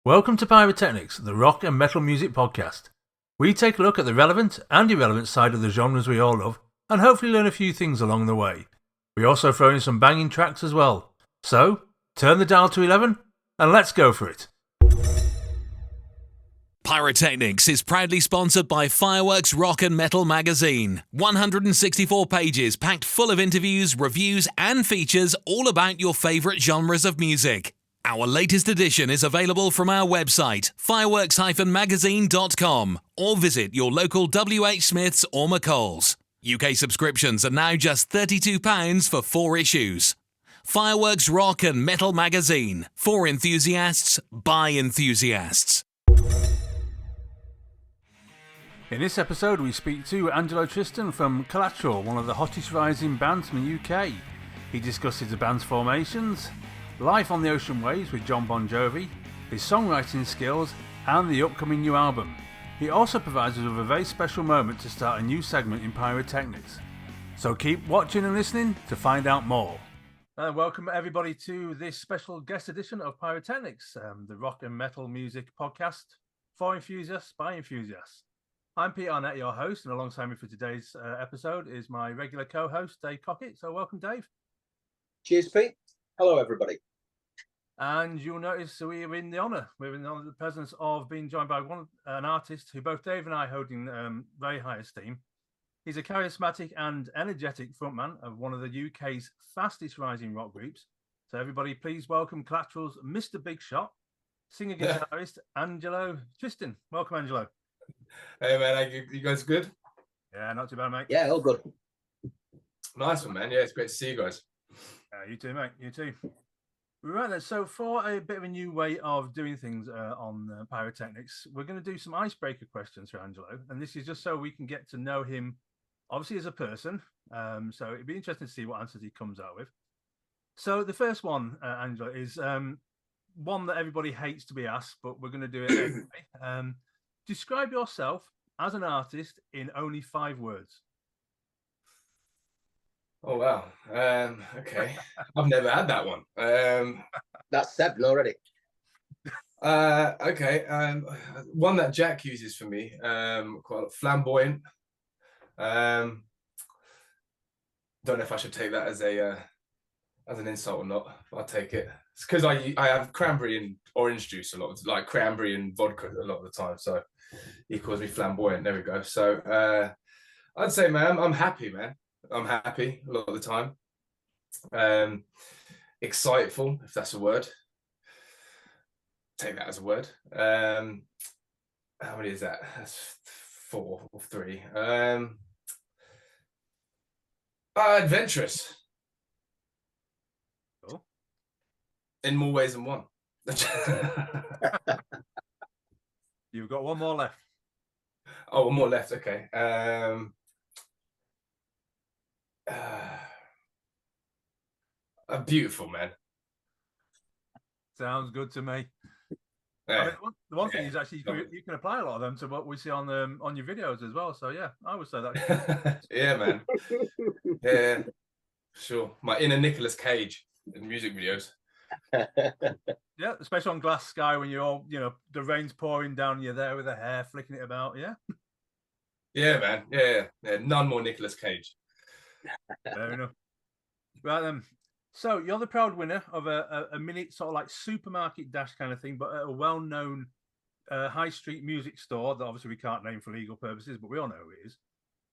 Welcome to Pyrotechnics, the rock and metal music podcast. We take a look at the relevant and irrelevant side of the genres we all love, and hopefully learn a few things along the way. We also throw in some banging tracks as well. So, turn the dial to 11, and let's go for it. Pyrotechnics is proudly sponsored by Fireworks Rock and Metal magazine. 164 pages packed full of interviews, reviews and features all about your favourite genres of music. Our latest edition is available from our website, fireworks-magazine.com, or visit your local WH Smiths or McCall's. UK subscriptions are now just £32 for 4 issues. Fireworks Rock and Metal magazine, for enthusiasts, by enthusiasts. In this episode, we speak to Angelo Tristan from Collateral, one of the hottest rising bands from the UK. He discusses the band's formations, life on the ocean waves with John Bon Jovi, his songwriting skills, and the upcoming new album. He also provides us with a very special moment to start a new segment in Pyrotechnics. So keep watching and listening to find out more. And welcome everybody to this special guest edition of Pyrotechnics, the rock and metal music podcast for enthusiasts by enthusiasts. I'm Arnett, your host, and alongside me for today's episode is my regular co-host, Dave Cockett. So welcome, Dave. Cheers, Pete. Hello, everybody. And you'll notice we're in the honour. We're in the presence of being joined by an artist who both Dave and I hold in very high esteem. He's a charismatic and energetic frontman of one of the UK's fastest rising rock groups. So everybody, please welcome Collateral's Mr. Big Shot, singer-guitarist Angelo Tristan. Welcome, Angelo. Hey, man. You guys good? Yeah, not too bad, mate. Yeah, all good. Nice one, man. Yeah, it's great to see you guys. You too, mate. You too. Right then, so for a bit of a new way of doing things on Pyrotechnics, we're going to do some icebreaker questions for Angelo, and this is just so we can get to know him, obviously, as a person. So it'd be interesting to see what answers he comes out with. So the first one, Angelo, is one that everybody hates to be asked, but we're going to do it anyway. Describe yourself as an artist in only 5 words. Oh, wow. Okay. I've never had that one. That's 7 already. Okay. One that Jack uses for me, quite flamboyant. Don't know if I should take that as an insult or not. I'll take it. It's because I have cranberry and orange juice a lot, like cranberry and vodka a lot of the time. So he calls me flamboyant. There we go. So I'd say, man, I'm happy, man. I'm happy a lot of the time. Exciteful, if that's a word. Take that as a word. How many is that? That's 4 or 3. Adventurous. Cool. In more ways than one. You've got one more left. Oh, one more left. Okay. Beautiful, man. Sounds good to me. Yeah. I mean, the one thing is actually you can apply a lot of them to what we see on your videos as well. So yeah, I would say that. Yeah, man. Yeah, sure. My inner Nicolas Cage in music videos. Yeah, especially on Glass Sky when you're all, the rain's pouring down, you're there with the hair flicking it about. Yeah. Yeah, man. Yeah. None more Nicolas Cage. Fair enough. Right then. So you're the proud winner of a mini sort of like supermarket dash kind of thing, but at a well-known high street music store that obviously we can't name for legal purposes, but we all know who it is.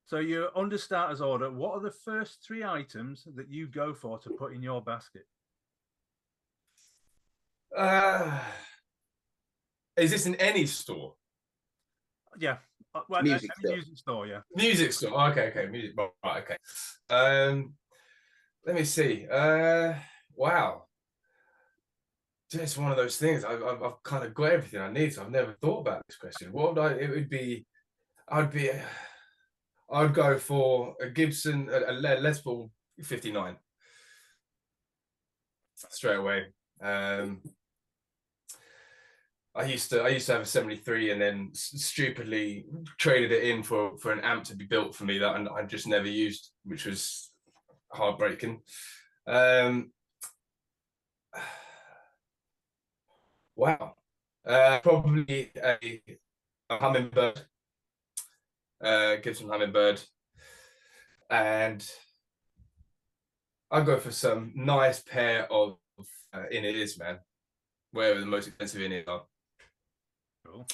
So you're under starter's order. What are the first 3 items that you go for to put in your basket? Is this in any store? Yeah. Well, music store, yeah. Music store. Okay. Music. Right. Okay. Let me see. Wow. It's one of those things. I've kind of got everything I need, so I've never thought about this question. What would it would be? I'd go for a Gibson, a Les Paul 59. Straight away. I used to have a 73 and then stupidly traded it in for an amp to be built for me that I just never used, which was heartbreaking. Wow. Probably a hummingbird, Gibson hummingbird, and I'd go for some nice pair of in-ears, man. Wherever the most expensive in-ears are. Cool.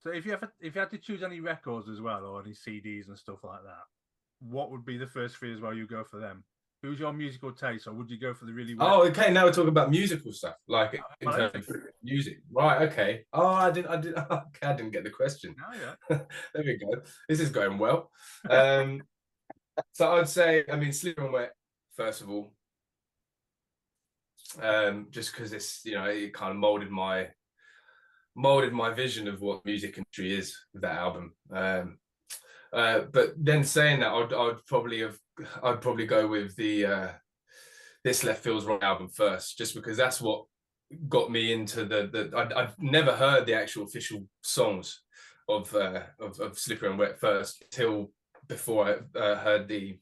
So if you had to choose any records as well, or any CDs and stuff like that, what would be the first three as well? You go for them. Who's your musical taste, or would you go for the really? Oh, okay. Now we're talking about musical stuff, like in terms of music, right? Okay. Oh, I didn't. Okay, I didn't get the question. Oh, yeah. There we go. This is going well. So I'd say, I mean, Slippery and Wet first of all, just because it's, you know, it kind of molded my vision of what music industry is with that album. But then saying that, I'd probably go with the This Left Feels Right album first, just because that's what got me into I'd never heard the actual official songs of Slippery and Wet first till before I heard the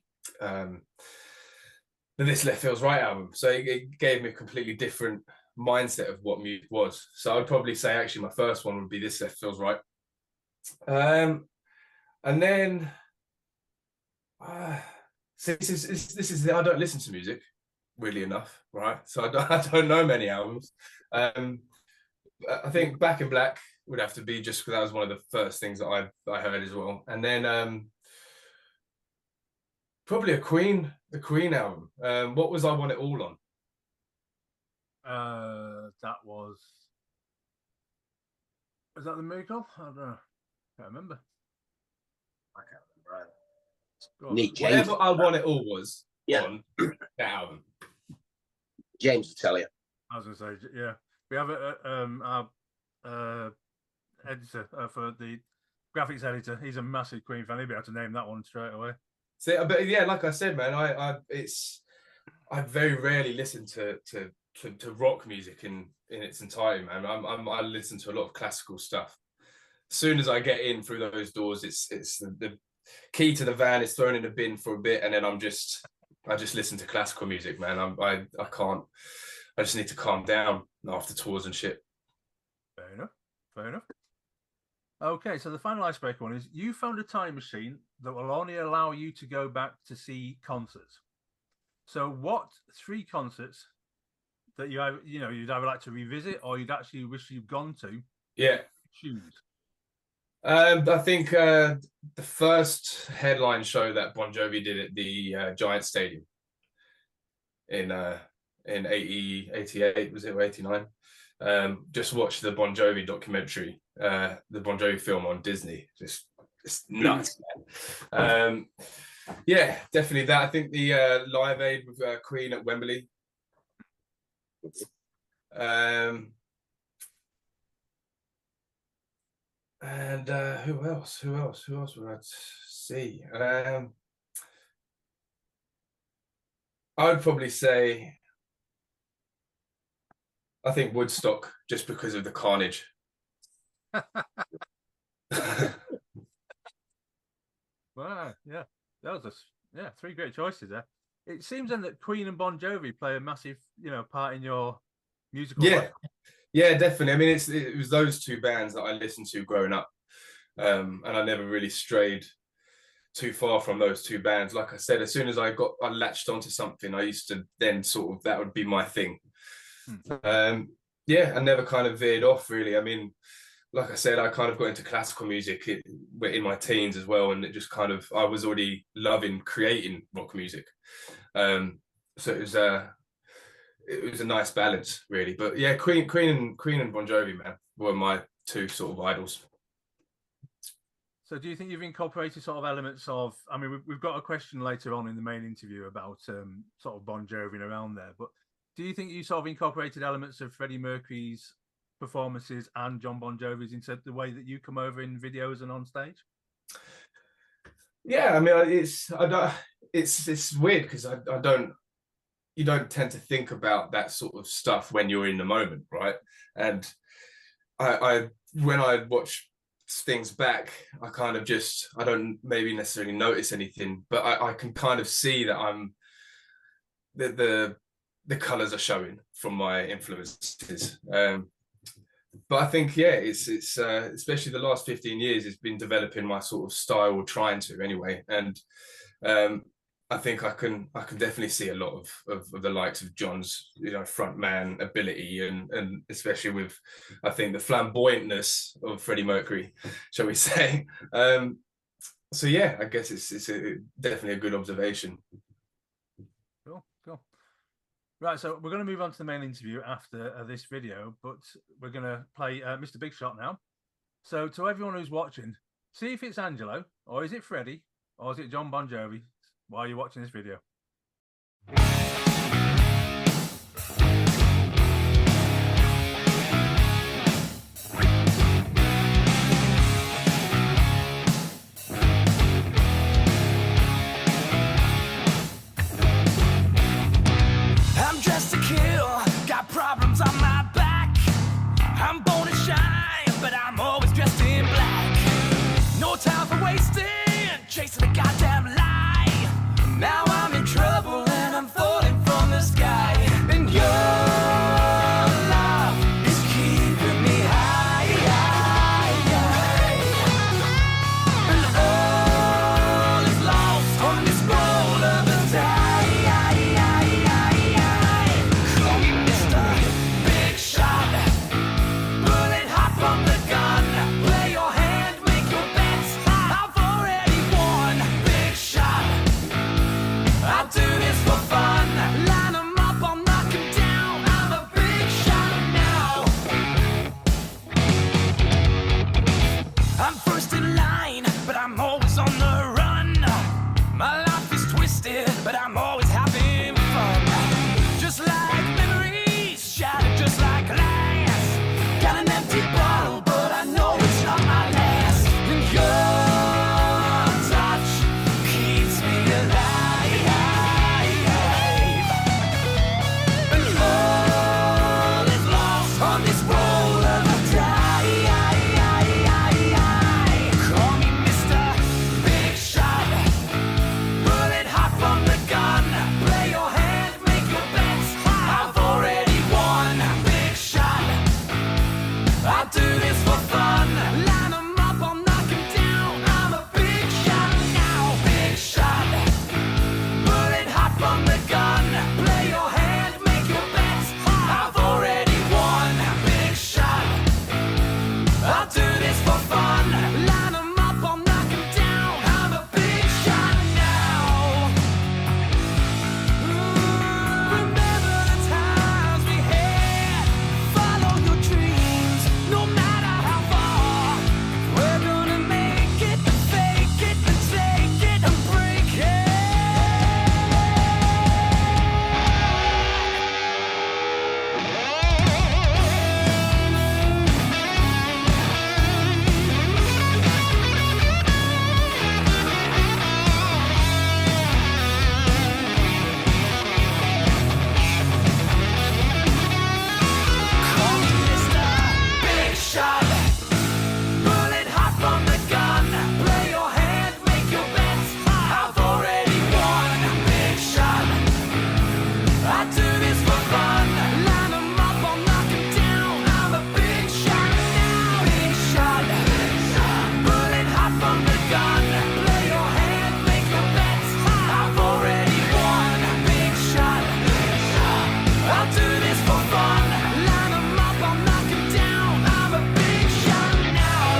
This Left Feels Right album. So it gave me a completely different mindset of what music was. So I'd probably say actually my first one would be This Left Feels Right. And then so this is I don't listen to music, weirdly enough, right? So I don't know many albums. I think Back in Black would have to be, just because that was one of the first things that I heard as well. And then probably the Queen album. What was I Want It All on? That was that the Miracle? I don't know. I can't remember. I can't remember either. Neat. Whatever I Want It All was Yeah. on that album. James will tell you. I was going to say, yeah. We have our editor for the graphics editor. He's a massive Queen fan. He'll be able to name that one straight away. So, but yeah, like I said, man, I very rarely listen to rock music in its entirety, man. I listen to a lot of classical stuff. As soon as I get in through those doors, it's the key to the van is thrown in the bin for a bit, and then I just listen to classical music, man. I can't. I just need to calm down after tours and shit. Fair enough. Okay, so the final icebreaker one is: you found a time machine that will only allow you to go back to see concerts. So, what 3 concerts that you'd either like to revisit or you'd actually wish you'd gone to? Yeah. Choose. I think the first headline show that Bon Jovi did at the Giant Stadium in 88, was it, or 89? Just watched the Bon Jovi documentary, the Bon Jovi film on Disney. Just it's nuts, man. Yeah, definitely that. I think the Live Aid with Queen at Wembley. And who else would I see? I'd probably say, I think Woodstock, just because of the carnage. Wow, yeah, that was 3 great choices there. It seems then that Queen and Bon Jovi play a massive, part in your musical life. Yeah, definitely. I mean, it was those 2 bands that I listened to growing up, and I never really strayed too far from those 2 bands. Like I said, as soon as I latched onto something, I used to then sort of, that would be my thing. Yeah, I never kind of veered off, really. I mean, like I said, I kind of got into classical music in my teens as well, and it just kind of, I was already loving creating rock music. So it was a nice balance, really. But yeah, Queen and Bon Jovi, man, were my 2 sort of idols. So do you think you've incorporated sort of elements of, I mean, we've got a question later on in the main interview about sort of Bon Jovi and around there, but do you think you sort of incorporated elements of Freddie Mercury's performances and John Bon Jovi's into the way that you come over in videos and on stage? Yeah, I mean, it's weird because you don't tend to think about that sort of stuff when you're in the moment, right? And when I watch things back, I kind of I don't maybe necessarily notice anything, but I can kind of see that the colors are showing from my influences. But I think, yeah, it's especially the last 15 years, it's been developing my sort of style, or trying to anyway. And I think I can definitely see a lot of the likes of John's, frontman ability, and especially with, I think, the flamboyantness of Freddie Mercury, shall we say. So yeah, I guess it's definitely a good observation. Cool. Right, so we're going to move on to the main interview after this video, but we're going to play Mr. Big Shot now. So to everyone who's watching, see if it's Angelo, or is it Freddie, or is it John Bon Jovi while you're watching this video. I'm just a kill, got problems on my back. I'm born to shine, but I'm always dressed in black. No time for wasting, chasing a goddamn lie. Now I'm in trouble and I'm falling from the sky. And your love is keeping me high. And all is lost on this roll of the die. Call me Mr. Big Shot, bullet hot from the gun. Play your hand, make your bets. I've already won. Big shot, I'll do this for fun. Line 'em up, I'll knock 'em down. I'm a big shot now. I'm first in line, but I'm always on the run. My life is twisted, but I'm always having fun. Just like memories, shattered just like glass. Got an empty bottle, but I know it's not my last. And your touch keeps me alive. And all is lost on this roll of a die. Call me Mr. Big Shot, bullet hot from the gun. Play your hand, make your bets. I've already won. Big shot, I'll do this for fun. Line 'em up, I'll knock 'em down. I'm a big shot now. Big shot, bullet hot from the gun. Play your hand, make your bets. I've already won. Big shot, I'll do this for fun. Line 'em up, I'll knock 'em down. I'm a big shot now. Remember the times we had. Follow your dreams, no matter how far. We're gonna make it, fake it, and take it, and break it. Call me Mr. Big Shot, bullet hot from the gun. Play your hand, make your bets. I've already won. Big shot, I do this for fun. Line 'em up, I'll knock 'em down. I'm a big shot now. Big shot, bullet hot from the gun. Play your hand, make your bets. I've already won. Big shot, I'll do this for fun. Line 'em up, I'll knock 'em down. I'm a big shot now.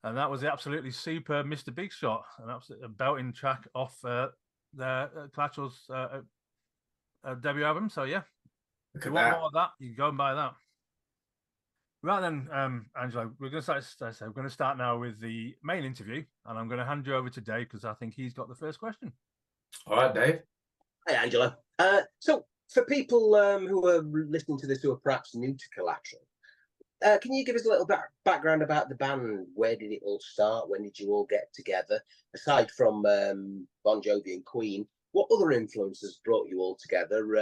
And that was the absolutely superb Mr. Big Shot, an absolute belting track off their Collateral's debut album. So yeah, if Look you at want that. more of that, you can go and buy that. Right then, Angelo, we're going to start now with the main interview, and I'm going to hand you over to Dave because I think he's got the first question. All right, Dave. Hey, Angelo. So for people who are listening to this who are perhaps new to Collateral, Can you give us a little background about the band? Where did it all start? When did you all get together? Aside from Bon Jovi and Queen, what other influences brought you all together?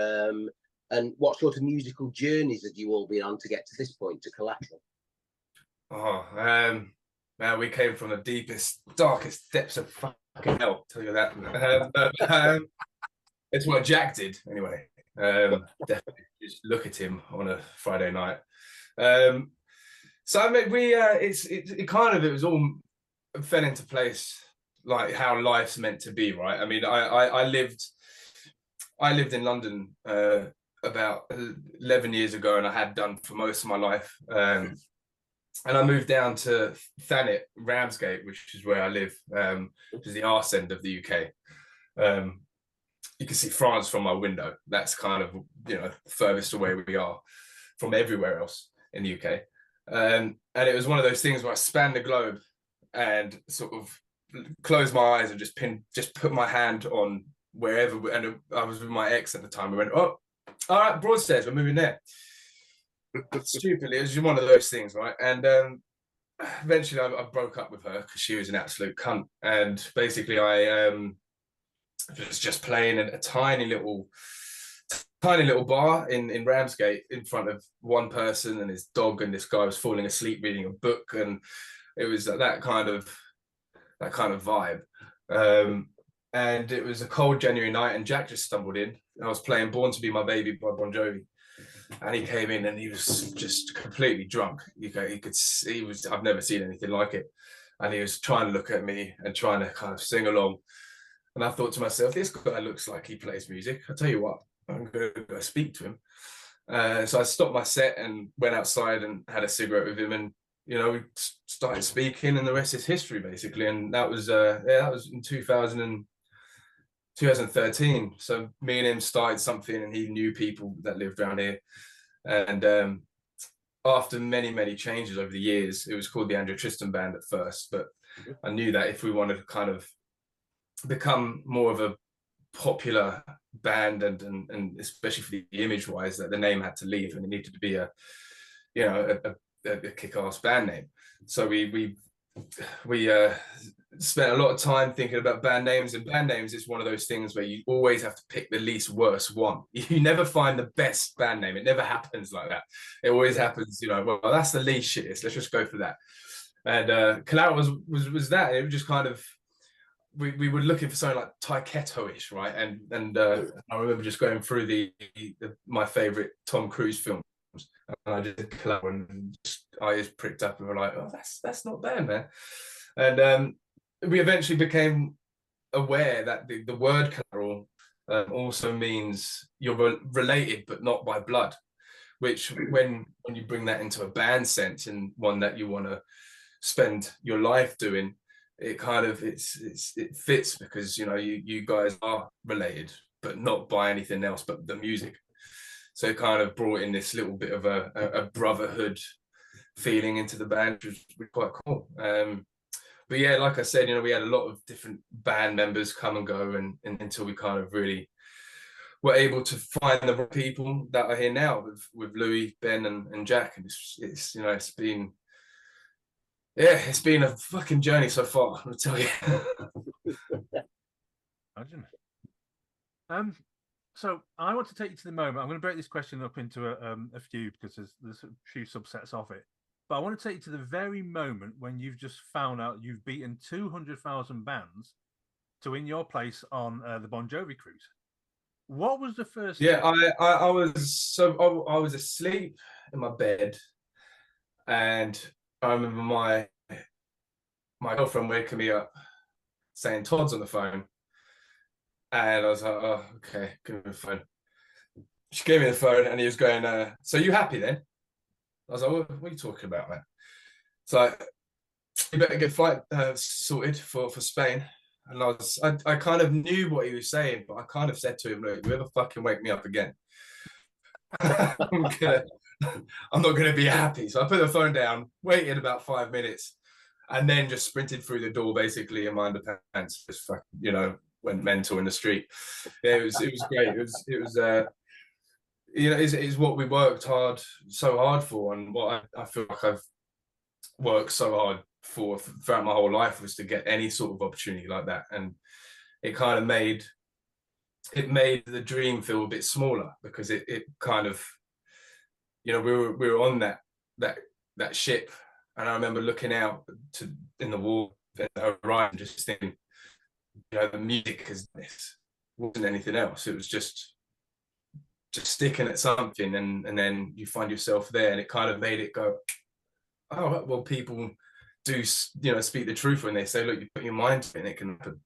And what sort of musical journeys had you all been on to get to this point, to Collateral? Oh, man, we came from the deepest, darkest depths of fucking hell. I'll tell you that. It's what Jack did anyway. Definitely, just look at him on a Friday night. So I mean, it was all fell into place like how life's meant to be, right? I mean, I lived in London about 11 years ago, and I had done for most of my life. And I moved down to Thanet, Ramsgate, which is where I live, which is the arse end of the UK. You can see France from my window. That's kind of, furthest away we are from everywhere else in the UK. And it was one of those things where I spanned the globe and sort of closed my eyes and just put my hand on wherever. And I was with my ex at the time. We went, oh, all right, Broadstairs, we're moving there. Stupidly, it was just one of those things, right? And eventually I broke up with her because she was an absolute cunt. And basically I was just playing in a tiny little bar in Ramsgate in front of one person and his dog, and this guy was falling asleep reading a book, and it was that kind of vibe. And it was a cold January night, and Jack just stumbled in. I was playing Born to Be My Baby by Bon Jovi, and he came in and he was just completely drunk. I've never seen anything like it. And he was trying to look at me and trying to kind of sing along. And I thought to myself, this guy looks like he plays music. I'll tell you what, I'm going to go speak to him. So I stopped my set and went outside and had a cigarette with him, and we started speaking, and the rest is history, basically. And that was in 2013. So me and him started something, and he knew people that lived around here. And after many changes over the years, it was called the Angelo Tristan Band at first, but I knew that if we wanted to kind of become more of a popular band, and especially for the image wise, that the name had to leave, and it needed to be a kick-ass band name. So we spent a lot of time thinking about band names, and band names is one of those things where you always have to pick the least worst one. You never find the best band name. It never happens like that. It always happens, well, that's the least shittest, let's just go for that. And Collateral was that. It was just kind of, we were looking for something like Taiketo-ish, right? And I remember just going through my favorite Tom Cruise films, and I did Collateral, and eyes pricked up, and we're like, oh, that's not bad, man. And we eventually became aware that the word Collateral also means you're related, but not by blood. Which, when you bring that into a band sense, and one that you want to spend your life doing, it kind of it fits, because you guys are related, but not by anything else but the music. So it kind of brought in this little bit of a brotherhood feeling into the band, which was quite cool. But yeah, like I said, we had a lot of different band members come and go, and until we kind of really were able to find the right people that are here now with Louis, Ben, and Jack. And it's been a fucking journey so far, I'll tell you. Imagine. So I want to take you to the moment. I'm going to break this question up into a few, because there's a few subsets of it. But I want to take you to the very moment when you've just found out you've beaten 200,000 bands to win your place on the Bon Jovi cruise. What was the first? Yeah, I was asleep in my bed, and I remember my girlfriend waking me up saying Todd's on the phone, and I was like, oh, okay, give me the phone. She gave me the phone, and he was going, so you happy then? I was like, what are you talking about, man? So you better get flight sorted for Spain. And I kind of knew what he was saying, but I kind of said to him, look, you ever fucking wake me up again, I'm not gonna be happy. So I put the phone down, waited about 5 minutes, and then just sprinted through the door, basically in my underpants, just went mental in the street. Yeah, it was great. is what we worked so hard for, and what I feel like I've worked so hard for throughout my whole life, was to get any sort of opportunity like that. And it kind of made the dream feel a bit smaller, because it kind of, we were on that ship, and I remember looking out in the wall, in the horizon, just thinking, the music is this, wasn't anything else. It was just sticking at something, and then you find yourself there, and it kind of made it go, oh well, people do speak the truth when they say, look, you put your mind to it and it can happen.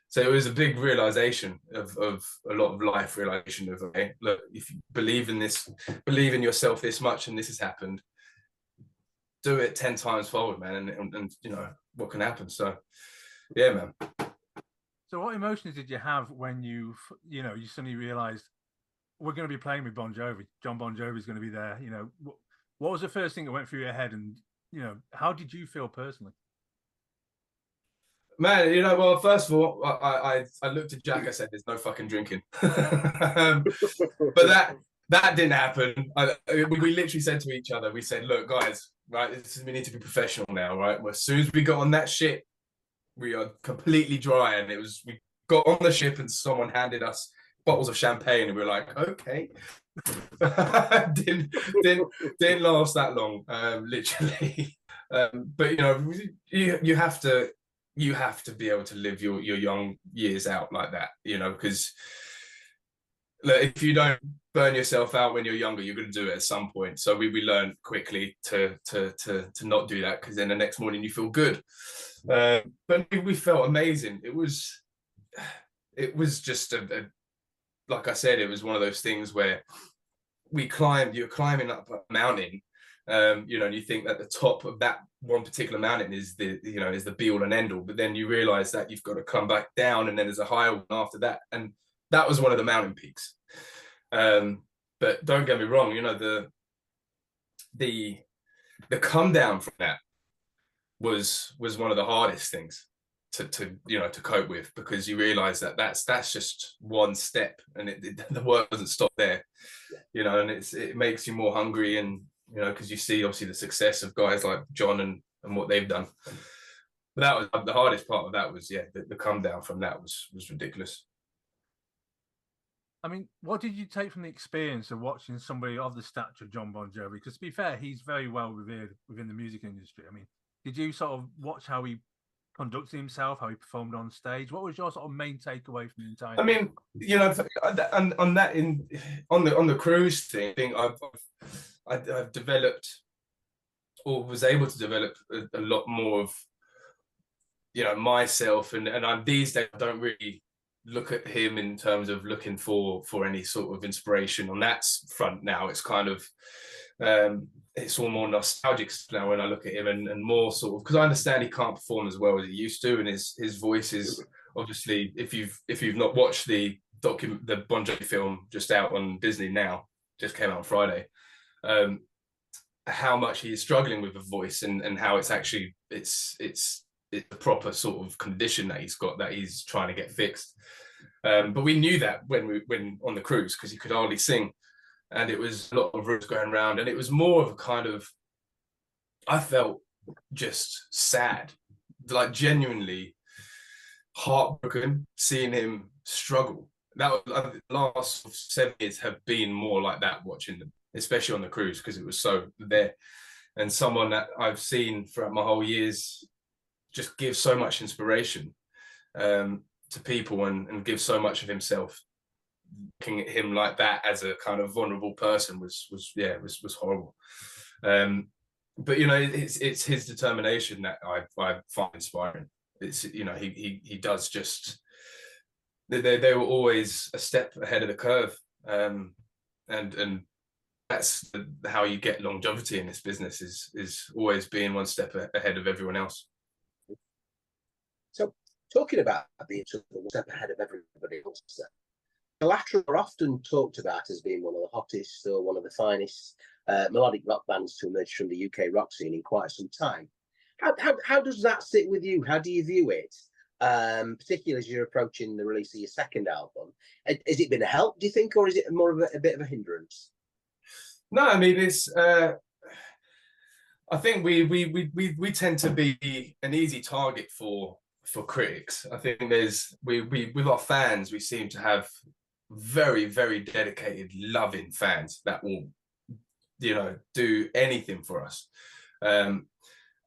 So it was a big realization of a lot of life realization of, okay, look, if you believe in yourself this much and this has happened, do it 10 times forward, man, and what can happen. So yeah, man. So what emotions did you have when you suddenly realized we're going to be playing with Bon Jovi? John Bon Jovi is going to be there. What was the first thing that went through your head, and how did you feel personally? Man, well, first of all, I looked at Jack. I said, "There's no fucking drinking," but that didn't happen. We literally said to each other, we said, "Look, guys, right, we need to be professional now, right? Well, as soon as we got on that ship, we are completely dry." And we got on the ship, and someone handed us bottles of champagne, and we were like, "Okay." didn't last that long, literally. But you have to be able to live your young years out like that, because look, if you don't burn yourself out when you're younger, you're going to do it at some point. So we learned quickly to not do that, because then the next morning you feel good. But we felt amazing. It was just like I said, it was one of those things where you're climbing up a mountain, and you think that the top of that one particular mountain is the be all and end all, but then you realize that you've got to come back down, and then there's a higher one after that, and that was one of the mountain peaks. But don't get me wrong, the come down from that was one of the hardest things to cope with, because you realize that that's just one step, and the work doesn't stop there, and it makes you more hungry, and because you see obviously the success of guys like John and what they've done. But that was the hardest part of that, was the come down from that was ridiculous. I mean, what did you take from the experience of watching somebody of the stature of John Bon Jovi? Because to be fair, he's very well revered within the music industry. I mean, did you sort of watch how he conducted himself, how he performed on stage? What was your sort of main takeaway from the entire? I mean, and on the cruise thing, I've developed, or was able to develop, a lot more of myself, and I'm these days, I don't really look at him in terms of looking for any sort of inspiration on that front now. It's kind of it's all more nostalgic now when I look at him, and more sort of, because I understand he can't perform as well as he used to, and his voice is obviously, if you've not watched the Bon Jovi film just out on Disney now, just came out on Friday, how much he is struggling with the voice, and how it's actually it's a proper sort of condition that he's got, that he's trying to get fixed. But we knew that when on the cruise, because he could hardly sing, and it was a lot of rumors going around, and it was more of a kind of, I felt just sad, like genuinely heartbroken, seeing him struggle. That was, the last 7 years have been more like that, watching them, especially on the cruise, because it was so there. And someone that I've seen throughout my whole years just give so much inspiration to people, and give so much of himself. Looking at him like that as a kind of vulnerable person was horrible. But it's his determination that I find inspiring. It's he does just, they were always a step ahead of the curve, and that's how you get longevity in this business, is always being one step ahead of everyone else. So, talking about being one step ahead of everybody else, Collateral are often talked about as being one of the hottest or one of the finest melodic rock bands to emerge from the UK rock scene in quite some time. How does that sit with you? How do you view it? particularly as you're approaching the release of your second album. Has it been a help, do you think, or is it more of a bit of a hindrance? No, I mean, it's. I think we tend to be an easy target for critics. I think we with our fans, we seem to have very, very dedicated, loving fans that will, do anything for us. And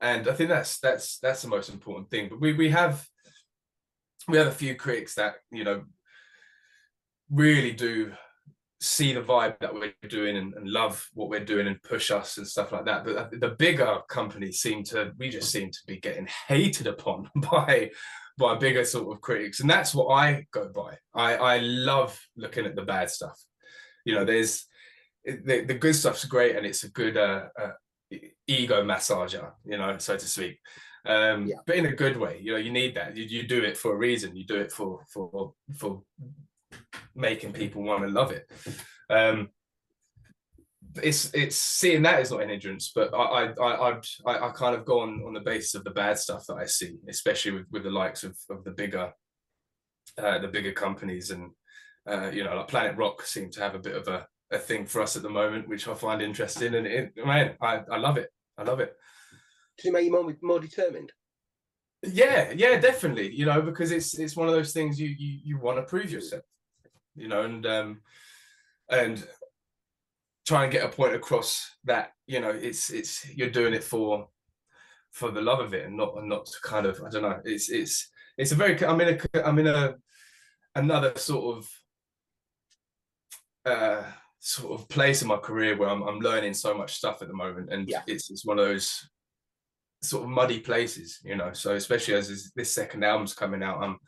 I think that's the most important thing. But we have a few critics that really do see the vibe that we're doing and love what we're doing and push us and stuff like that. But the bigger companies we just seem to be getting hated upon by bigger sort of critics, and that's what I go by. I love looking at the bad stuff. There's the good stuff's great, and it's a good ego massager, so to speak. But in a good way. You need that. You do it for a reason. You do it for making people want to love it. It's seeing that is not an hindrance, but I kind of go on the basis of the bad stuff that I see, especially with the likes of the bigger companies, and like Planet Rock seem to have a bit of a thing for us at the moment, which I find interesting, and I love it. Does it make you more determined? Yeah, definitely. Because it's one of those things you want to prove yourself, and try and get a point across that it's you're doing it for the love of it, and not to kind of, I don't know. It's a very, I'm in another sort of place in my career where I'm learning so much stuff at the moment, and it's one of those sort of muddy places, so especially as this second album's coming out,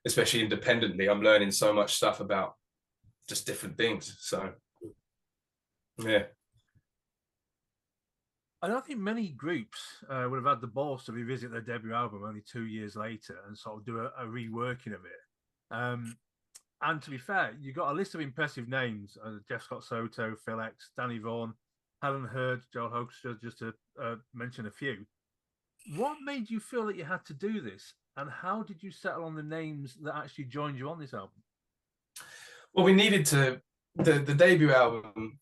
especially independently, I'm learning so much stuff about just different things. So yeah, I don't think many groups would have had the balls to revisit their debut album only 2 years later and sort of do a reworking of it. And to be fair, you got a list of impressive names: Jeff Scott Soto, Phil X, Danny Vaughan, Helen Hurd, Joel Hoekstra, just to mention a few. What made you feel that you had to do this, and how did you settle on the names that actually joined you on this album? Well, we needed to. The debut album,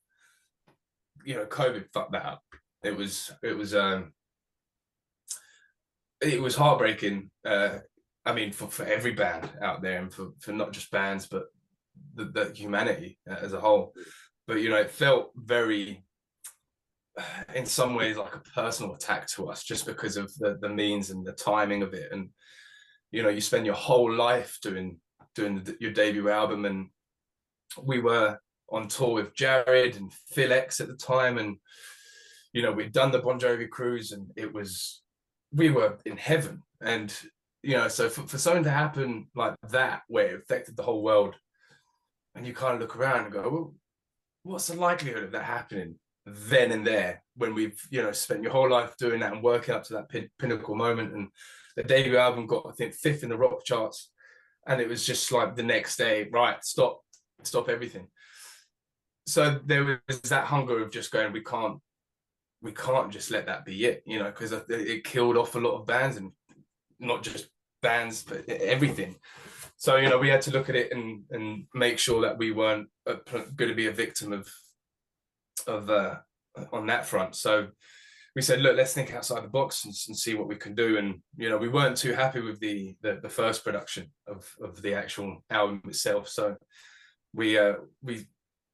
COVID fucked that up. It was heartbreaking. I mean, for every band out there, and for not just bands, but the humanity as a whole. But it felt very, in some ways, like a personal attack to us, just because of the means and the timing of it. And you spend your whole life doing your debut album, and we were on tour with Jared and Phil X at the time, and we'd done the Bon Jovi cruise, and we were in heaven. And so for something to happen like that, where it affected the whole world, and you kind of look around and go, well, what's the likelihood of that happening then and there, when we've spent your whole life doing that and working up to that pinnacle moment? And the debut album got, I think, 5th in the rock charts, and it was just like the next day, right, stop everything. So there was that hunger of just going, we can't just let that be it, because it killed off a lot of bands, and not just bands, but everything. So we had to look at it and make sure that we weren't going to be a victim of on that front. So we said, look, let's think outside the box and see what we can do. And we weren't too happy with the first production of the actual album itself. So we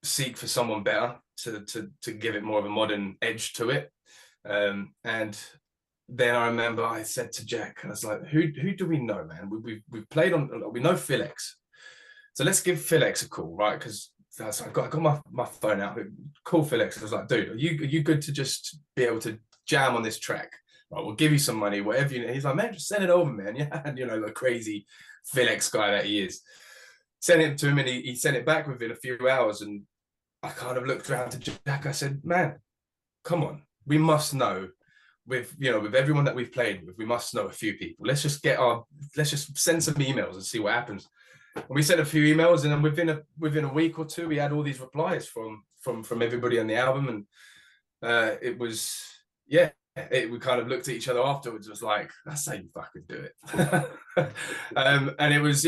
seek for someone better to give it more of a modern edge to it. And then I remember I said to Jack, I was like, who do we know, man? We've played on, we know Phil X, so let's give Phil X a call, right? Because I got my phone out, call Phil X. I was like, dude, are you good to just be able to jam on this track? Right, we'll give you some money, whatever you need. He's like, man, just send it over, man. Yeah, and the crazy Phil X guy that he is. Sent it to him, and he sent it back within a few hours. And I kind of looked around to Jack. I said, man, come on, we must know. With everyone that we've played with, we must know a few people. Let's just send some emails and see what happens. And we sent a few emails, and then within a week or two, we had all these replies from everybody on the album, and it was we kind of looked at each other afterwards, was like, that's how you fucking do it. And it was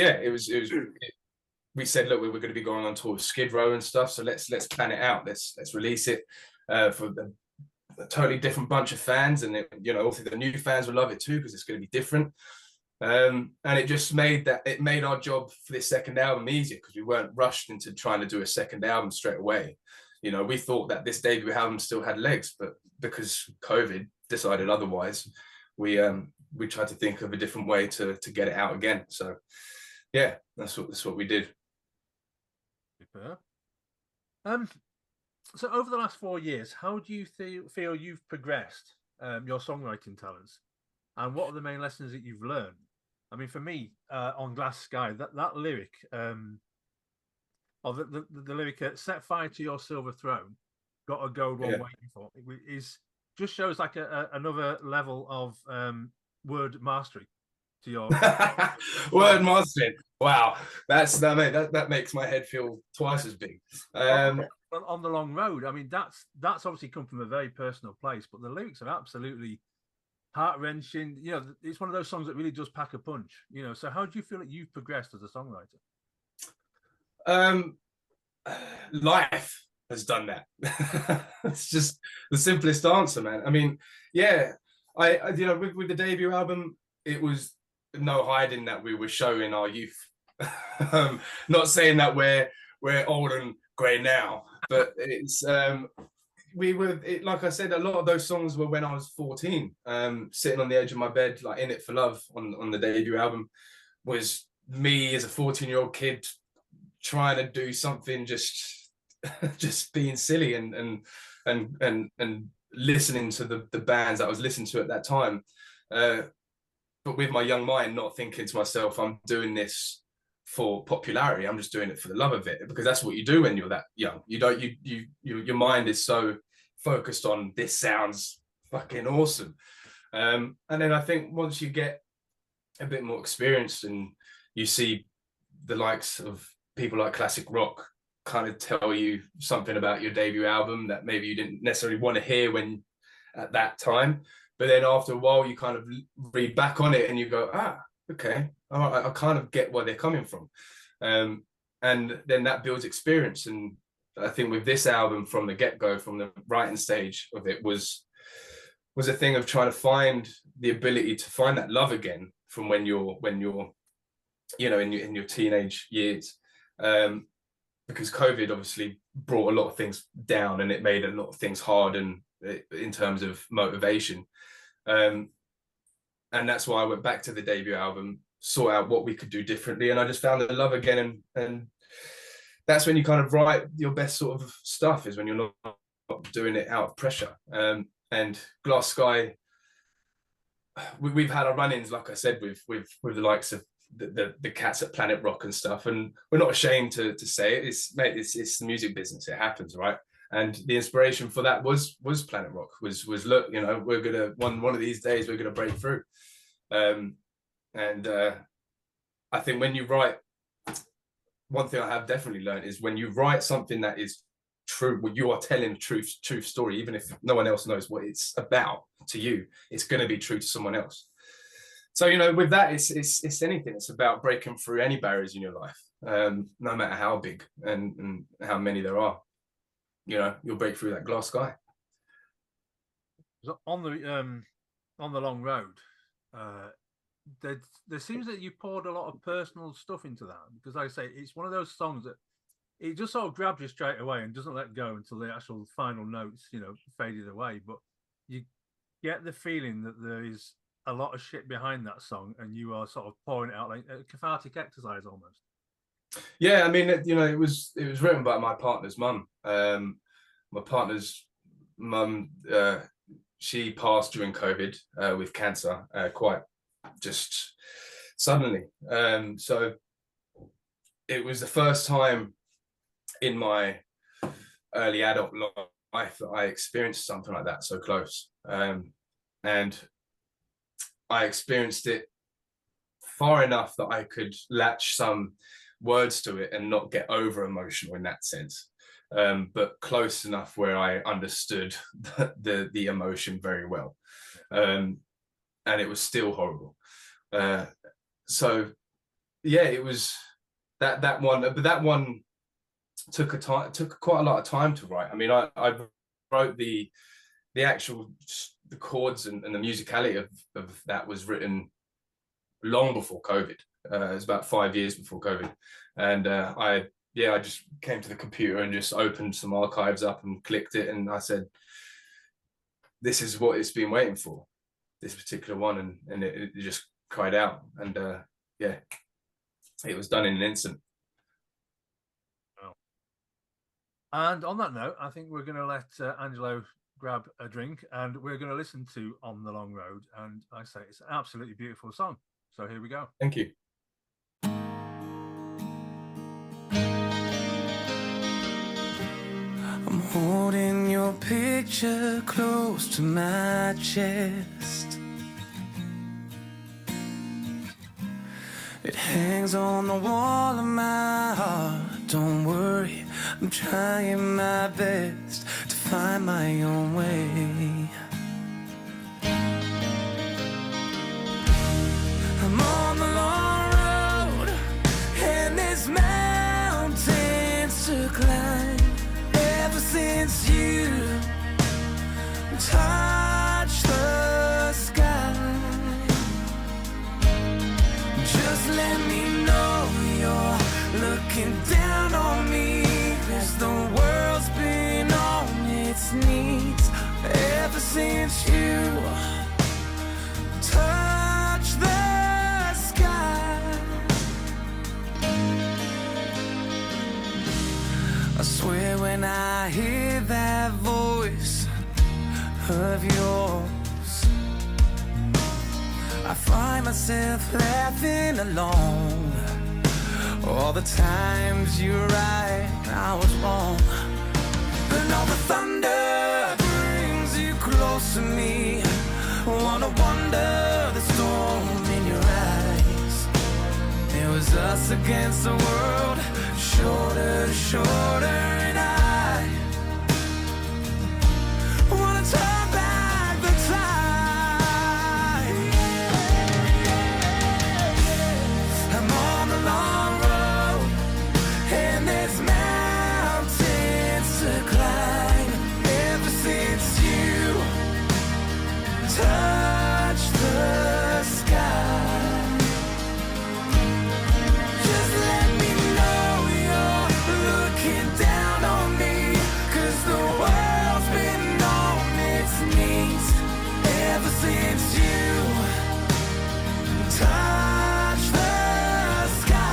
we said, look, we're going to be going on tour with Skid Row and stuff, so let's plan it out, let's release it for a totally different bunch of fans, and also the new fans will love it too, because it's going to be different. And it just made our job for this second album easier, because we weren't rushed into trying to do a second album straight away. We thought that this debut album still had legs, but because COVID decided otherwise, we tried to think of a different way to get it out again. So yeah, that's what we did. Super. So over the last 4 years, how do you feel you've progressed your songwriting talents, and what are the main lessons that you've learned? I mean, for me, on Glass Sky, that lyric, or the lyric, "Set fire to your silver throne, got a gold one waiting for," just shows like another level of word mastery to your word mastering. Wow, that makes my head feel twice as big. On the Long Road, I mean, that's obviously come from a very personal place, but the lyrics are absolutely heart-wrenching. It's one of those songs that really does pack a punch. So how do you feel that you've progressed as a songwriter? Life has done that. It's just the simplest answer, man. I mean, yeah, I with the debut album, it was no hiding that we were showing our youth. Not saying that we're old and grey now, but it's like I said, a lot of those songs were when I was 14, sitting on the edge of my bed, like In It For Love on the debut album, was me as a 14-year-old kid trying to do something, just being silly and listening to the bands that I was listening to at that time, but with my young mind, not thinking to myself, I'm doing this for popularity, I'm just doing it for the love of it, because that's what you do when you're that young. Your mind is so focused on, this sounds fucking awesome. And then I think once you get a bit more experienced and you see the likes of people like classic rock kind of tell you something about your debut album that maybe you didn't necessarily want to hear when at that time, but then after a while you kind of read back on it and you go, okay, I kind of get where they're coming from. And then that builds experience. And I think with this album, from the get-go, from the writing stage of it, was a thing of trying to find the ability to find that love again from when you're in your teenage years, because COVID obviously brought a lot of things down, and it made a lot of things hard, and in terms of motivation, and that's why I went back to the debut album, sort out what we could do differently, and I just found the love again, and that's when you kind of write your best sort of stuff, is when you're not doing it out of pressure. And Glass Sky, we've had our run-ins, like I said, with the likes of the cats at Planet Rock and stuff, and we're not ashamed to say it. It's the music business, it happens, right? And the inspiration for that was Planet Rock, was look, we're gonna one of these days we're gonna break through. And I think when you write, one thing I have definitely learned is when you write something that is true, when you are telling a truth story, even if no one else knows what it's about to you, it's going to be true to someone else. So with that, it's anything. It's about breaking through any barriers in your life, no matter how big and how many there are. You'll break through that glass sky. On the Long Road, there seems that you poured a lot of personal stuff into that, because like I say, it's one of those songs that it just sort of grabs you straight away and doesn't let go until the actual final notes, faded away. But you get the feeling that there is a lot of shit behind that song, and you are sort of pouring it out like a cathartic exercise almost. Yeah, I mean, it was written by my partner's mum. My partner's mum, she passed during COVID with cancer, quite just suddenly. So it was the first time in my early adult life that I experienced something like that so close. And I experienced it far enough that I could latch some words to it and not get over emotional in that sense. but close enough where I understood the emotion very well. And it was still horrible. So yeah, it was that one, but that one took quite a lot of time to write. I mean, I wrote the actual, the chords and the musicality of that was written long before COVID. It was about 5 years before COVID. And I just came to the computer and just opened some archives up and clicked it. And I said, this is what it's been waiting for, this particular one. And it just cried out. And yeah, it was done in an instant. And on that note, I think we're going to let Angelo grab a drink, and we're going to listen to On the Long Road. And I say it's an absolutely beautiful song. So here we go. Thank you. I'm holding your picture close to my chest. It hangs on the wall of my heart. Don't worry, I'm trying my best to find my own way. I'm on the long road, and there's mountains to climb. Ever since you touched the sky, just let me know you're looking down on me, 'cause the world's been on its knees ever since you touched the sky. I swear when I hear that voice of yours, I find myself laughing along. All the times you're right, I was wrong. And all the thunder brings you close to me. Wanna wonder the storm in your eyes. It was us against the world, shoulder to shoulder, and I wanna turn back the time. I'm on the long road, and there's mountains to climb. Ever since you touched the sky, just let me know you're looking down on me, 'cause the world's been on its knees ever since you touched the sky.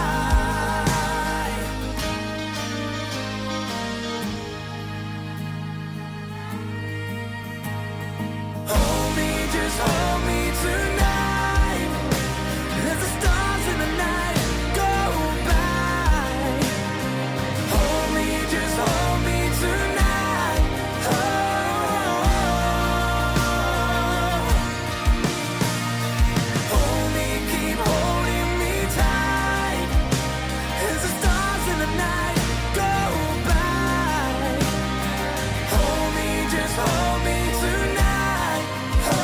Hold me, just hold me tonight, as the stars in the night go by. Hold me, just hold me tonight. Oh. Hold me, keep holding me tight, as the stars in the night go by. Hold me, just hold me tonight. Oh.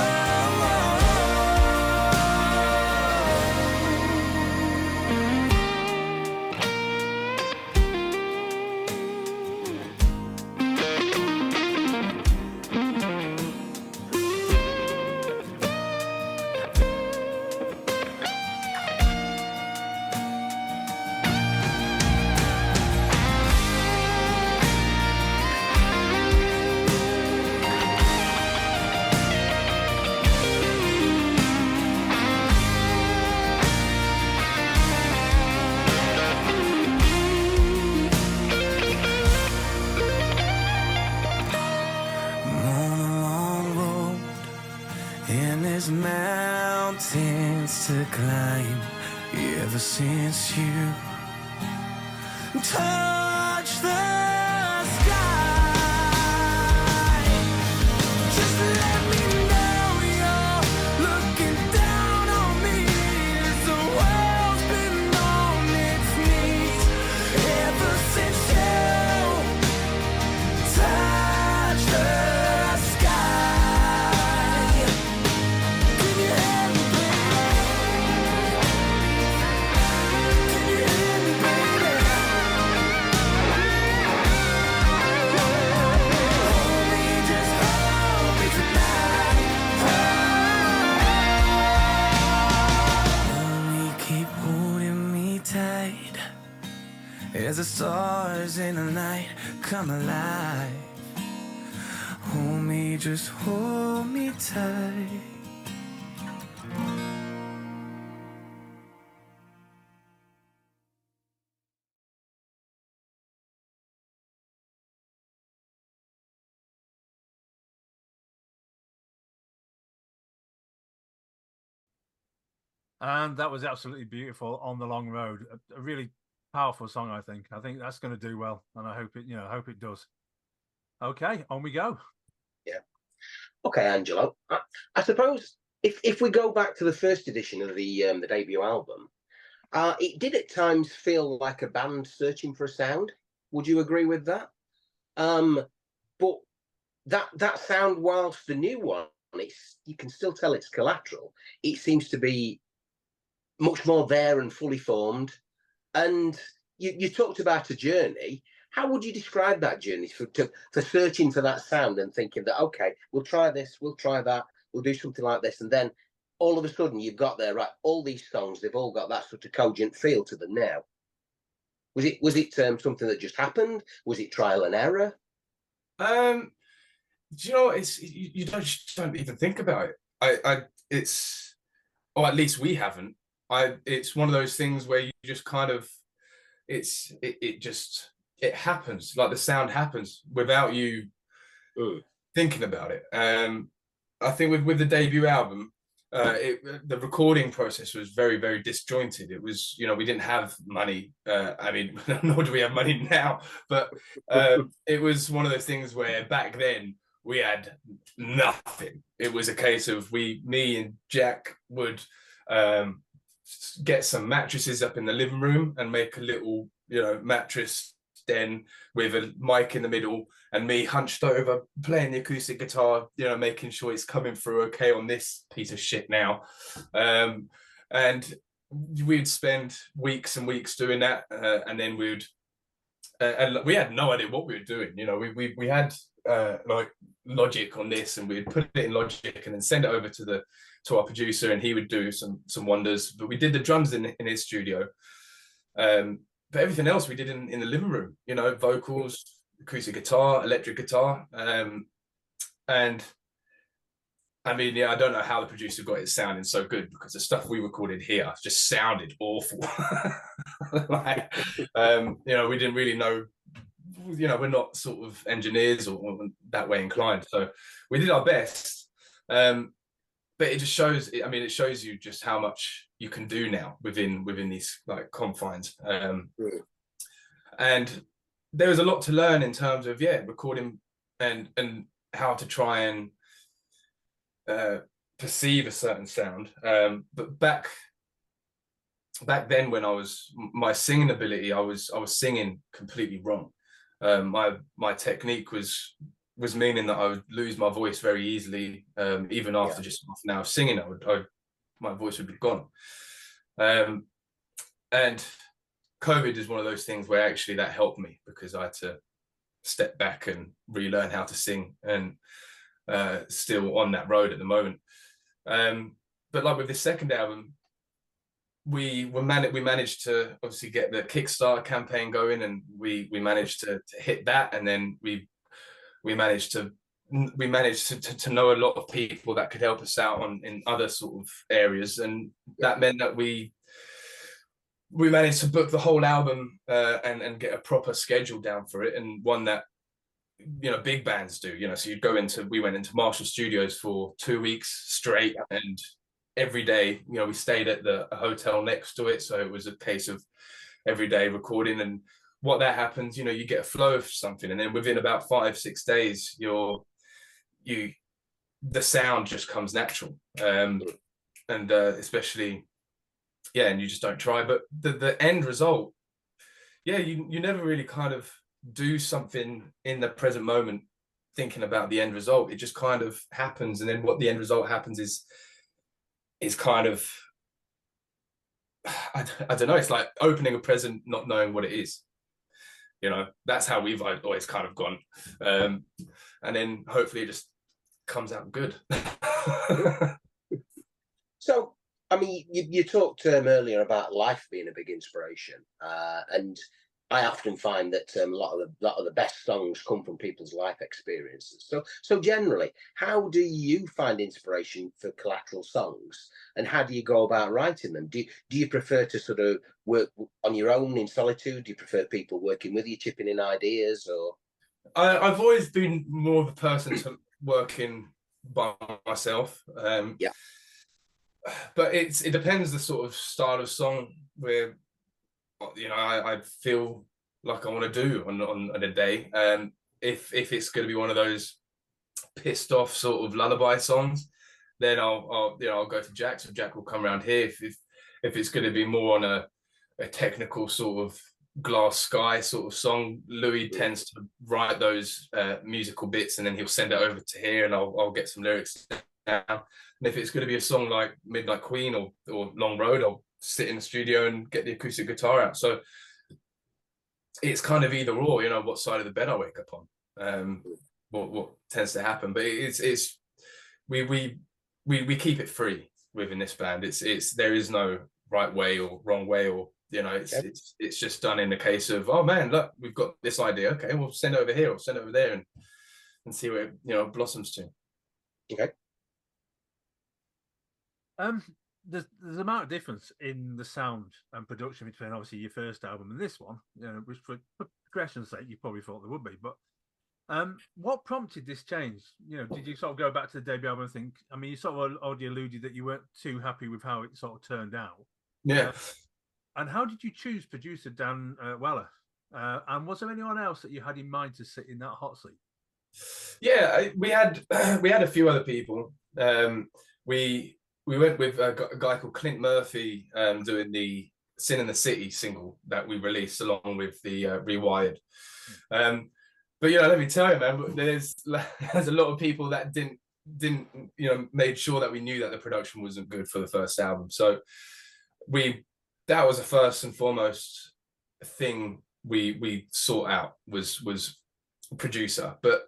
I'm on a long road, and there's mountains to climb. Ever since you touched the sky, just let me know you're looking down on me, 'cause the world's been on its knees ever since you the stars in the night come alive. Hold me, just hold me tight. And that was absolutely beautiful, On the Long Road. A really powerful song, I think. I think that's going to do well, and I hope it does. Okay, on we go. Yeah. Okay, Angelo. I suppose if we go back to the first edition of the debut album, it did at times feel like a band searching for a sound. Would you agree with that? But that sound, whilst the new one, you can still tell it's Collateral. It seems to be much more there and fully formed. And you talked about a journey. How would you describe that journey for searching for that sound and thinking that, okay, we'll try this, we'll try that, we'll do something like this, and then all of a sudden you've got there, right? All these songs, they've all got that sort of cogent feel to them now. Was it something that just happened? Was it trial and error? Do you know, you don't even think about it. It's, or at least we haven't. It's one of those things where you just kind of, it happens, like the sound happens without you thinking about it. I think with the debut album, the recording process was very, very disjointed. It was, we didn't have money. I mean, nor do we have money now, but it was one of those things where back then we had nothing. It was a case of me and Jack would get some mattresses up in the living room and make a little, mattress den with a mic in the middle, and me hunched over playing the acoustic guitar, making sure it's coming through okay on this piece of shit now. And we'd spend weeks and weeks doing that, and then and we had no idea what we were doing. We had like Logic on this, and we'd put it in Logic and then send it over to our producer, and he would do some wonders. But we did the drums in his studio, but everything else we did in the living room. Vocals, acoustic guitar, electric guitar, and I mean, yeah, I don't know how the producer got it sounding so good, because the stuff we recorded here just sounded awful. Like, we didn't really know. We're not sort of engineers or that way inclined, so we did our best. But it just shows. It shows you just how much you can do now within these like confines. And there was a lot to learn in terms of recording and how to try and perceive a certain sound. But back then, when my singing ability, I was singing completely wrong. My technique was meaning that I would lose my voice very easily. Even after just half an hour of singing, my voice would be gone. And COVID is one of those things where actually that helped me, because I had to step back and relearn how to sing, and still on that road at the moment. But like with this second album, we managed to obviously get the Kickstarter campaign going, and we managed to hit that, and then we managed to know a lot of people that could help us out in other sort of areas, and that meant that we managed to book the whole album and get a proper schedule down for it, and one that big bands do. So we went into Marshall Studios for 2 weeks straight, and every day, we stayed at a hotel next to it, so it was a case of every day recording. And what that happens, you get a flow of something, and then within about 5-6 days, the sound just comes natural. And especially, and you just don't try. But the end result, you never really kind of do something in the present moment thinking about the end result. It just kind of happens, and then what the end result happens is kind of, I don't know, it's like opening a present not knowing what it is. That's how we've always kind of gone, and then hopefully it just comes out good. So, you talked earlier about life being a big inspiration, and I often find that a lot of the best songs come from people's life experiences. So generally, how do you find inspiration for Collateral songs, and how do you go about writing them? Do you prefer to sort of work on your own in solitude? Do you prefer people working with you, chipping in ideas, or? I've always been more of a person to working by myself. Yeah. But it depends the sort of style of song where, you know, I feel like I want to do on a day. If it's going to be one of those pissed off sort of lullaby songs, then I'll go to Jack. So Jack will come around here. If it's going to be more on a technical sort of glass sky sort of song, Louis tends to write those musical bits, and then he'll send it over to here, and I'll get some lyrics down. And if it's going to be a song like Midnight Queen or Long Road, I'll sit in the studio and get the acoustic guitar out. So it's kind of either or, you know, what side of the bed I wake up on. What tends to happen, but we keep it free within this band. It's there is no right way or wrong way, or, you know, it's just done in the case of, oh man, look, we've got this idea. Okay, we'll send it over here or send it over there and see where it, you know, blossoms to. Okay. There's a amount of difference in the sound and production between obviously your first album and this one, you know, which for progression's sake you probably thought there would be, but what prompted this change? You know, did you sort of go back to the debut album and think, I mean, you sort of already alluded that you weren't too happy with how it sort of turned out. Yeah. And how did you choose producer Dan Weller? And was there anyone else that you had in mind to sit in that hot seat? Yeah, we had a few other people. We went with a guy called Clint Murphy doing the Sin in the City single that we released along with the Rewired. But, you know, let me tell you, man, there's a lot of people that didn't, you know, made sure that we knew that the production wasn't good for the first album. So that was the first and foremost thing we sought out was producer. But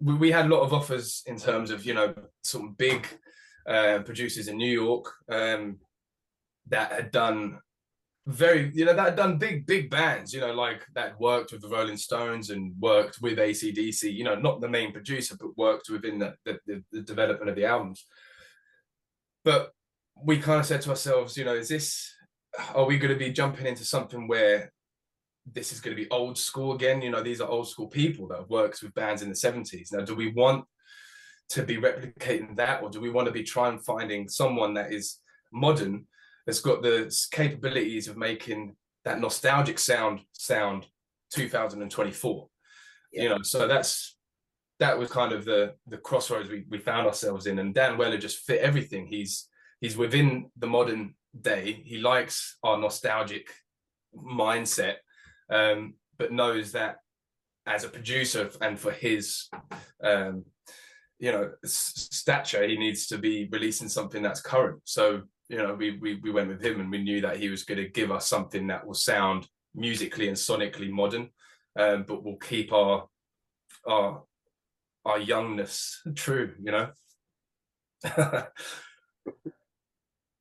we had a lot of offers in terms of, you know, some big producers in New York that had done big bands, you know, like that worked with the Rolling Stones and worked with AC/DC, you know, not the main producer, but worked within the development of the albums. But we kind of said to ourselves, you know, are we going to be jumping into something where this is going to be old school again? You know, these are old school people that have worked with bands in the 70s. Now, do we want to be replicating that, or do we want to be finding someone that is modern, that's got the capabilities of making that nostalgic sound 2024? You know, so that was kind of the crossroads we found ourselves in, and Dan Weller just fit everything. He's within the modern day. He likes our nostalgic mindset, but knows that as a producer and for his you know, stature, he needs to be releasing something that's current. So, you know, we went with him, and we knew that he was going to give us something that will sound musically and sonically modern, but will keep our youngness true, you know.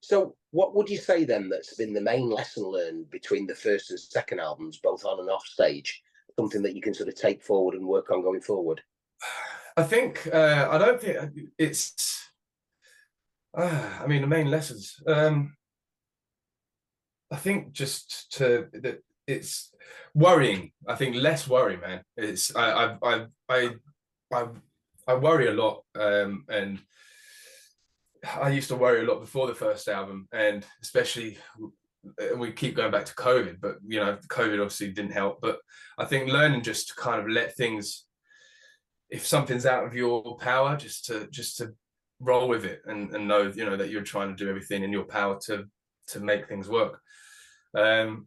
So what would you say then that's been the main lesson learned between the first and second albums, both on and off stage? Something that you can sort of take forward and work on going forward? I think I don't think it's I mean, the main lessons, I think just that it's worrying. I think less worry, man. It's I worry a lot, and I used to worry a lot before the first album, and especially we keep going back to COVID, but, you know, COVID obviously didn't help. But I think learning just to kind of let things, if something's out of your power, just to roll with it and know, you know, that you're trying to do everything in your power to make things work. And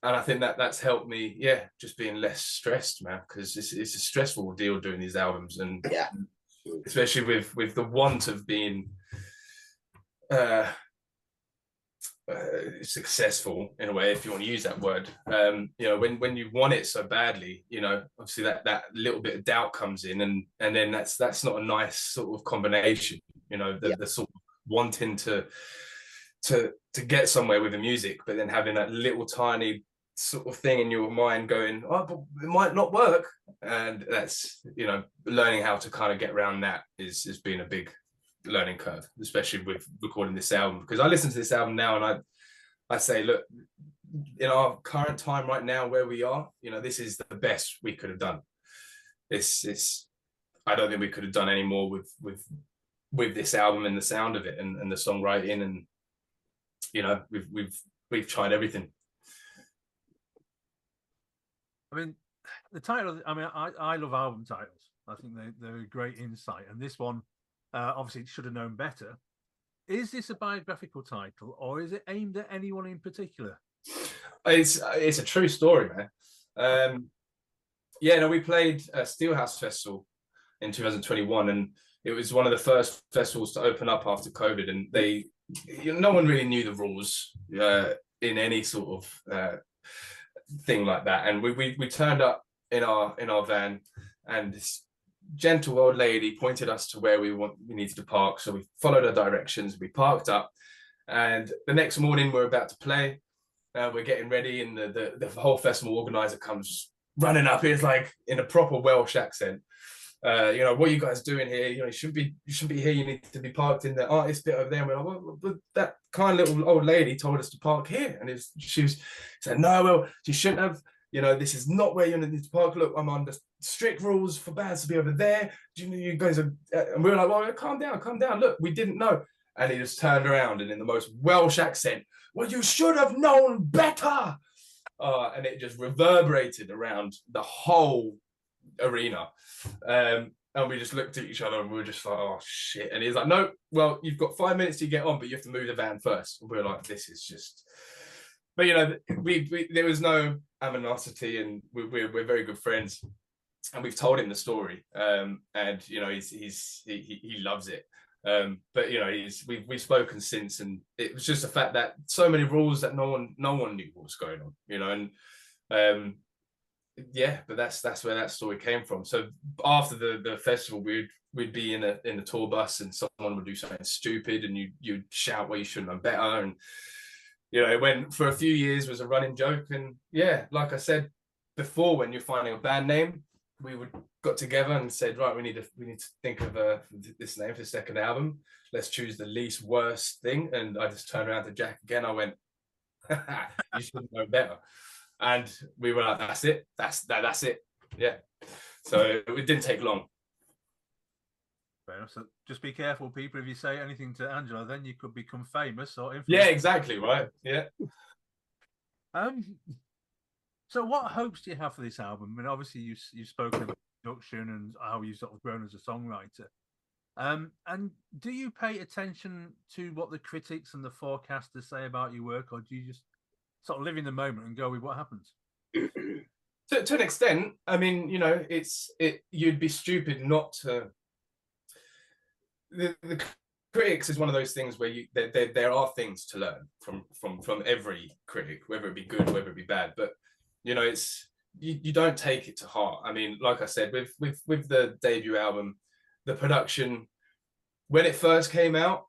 I think that's helped me, just being less stressed, man, because it's a stressful deal doing these albums, and especially with the want of being successful, in a way, if you want to use that word. You know, when you want it so badly, you know, obviously that little bit of doubt comes in, and then that's not a nice sort of combination, you know, the sort of wanting to get somewhere with the music, but then having that little tiny sort of thing in your mind going, oh, but it might not work. And that's, you know, learning how to kind of get around that has been a big learning curve, especially with recording this album. Because I listen to this album now and I say, look, in our current time right now where we are, you know, this is the best we could have done. I don't think we could have done any more with this album and the sound of it and the songwriting, and you know, we've tried everything. I mean, the title, I mean, I love album titles. I think they're a great insight. And this one, obviously, should have known better. Is this a biographical title, or is it aimed at anyone in particular? It's a true story, man. Yeah, no, we played a Steelhouse Festival in 2021, and it was one of the first festivals to open up after COVID, and no one really knew the rules in any sort of thing like that. And we turned up in our van, and this gentle old lady pointed us to where we needed to park. So we followed her directions, we parked up, and the next morning we're about to play. We're getting ready, and the whole festival organizer comes running up. It's like in a proper Welsh accent. You know, what are you guys doing here? You know, you shouldn't be here. You need to be parked in the artist bit over there. And we're like, well, but that kind little old lady told us to park here, and she said, no, well, she shouldn't have. You know, this is not where you need to park. Look, I'm under strict rules for bands to be over there. Do you know you guys are? And we were like, well, calm down. Look, we didn't know. And he just turned around and in the most Welsh accent, well, you should have known better. And it just reverberated around the whole arena. And we just looked at each other and we were just like, oh shit. And he's like, no, well, you've got 5 minutes to get on, but you have to move the van first. And we were like, this is just, but you know, we there was no animosity, and we're very good friends, and we've told him the story. And you know, he loves it. But you know, we've spoken since, and it was just the fact that so many rules that no one knew what was going on, you know. And yeah, but that's where that story came from. So after the festival, we'd be in a tour bus, and someone would do something stupid, and you'd shout, well, you should have known better. And you know, it went for a few years, was a running joke. And yeah, like I said before, when you're finding a band name, we got together and said, right, we need to think of this name for the second album. Let's choose the least worst thing. And I just turned around to Jack again. I went, you should know better. And we were like, that's it. That's it. Yeah. So it didn't take long. Fair enough. So just be careful, people. If you say anything to Angelo, then you could become famous or infamous. Yeah, exactly. Right. Yeah. So what hopes do you have for this album? I mean, obviously you've spoken about production and how you've sort of grown as a songwriter. And do you pay attention to what the critics and the forecasters say about your work, or do you just sort of live in the moment and go with what happens? To an extent. I mean, you know, you'd be stupid not to. The critics is one of those things where there are things to learn from every critic, whether it be good, whether it be bad. But you know, it's you don't take it to heart. I mean, like I said, with the debut album, the production when it first came out,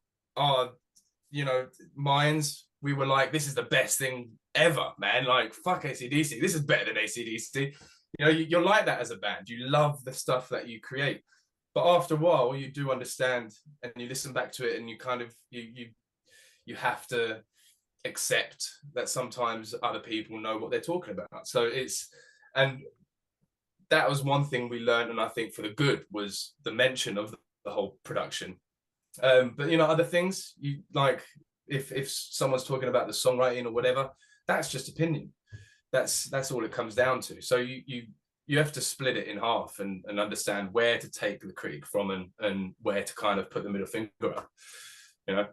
you know, minds, we were like, this is the best thing ever, man. Like, fuck AC/DC. This is better than AC/DC. You know, you're like that as a band. You love the stuff that you create. But after a while, you do understand, and you listen back to it, and you kind of you have to accept that sometimes other people know what they're talking about. So and that was one thing we learned, and I think for the good was the mention of the whole production. But you know, other things, you like if someone's talking about the songwriting or whatever, that's just opinion. That's all it comes down to. So you have to split it in half and understand where to take the critic from and where to kind of put the middle finger up, you know.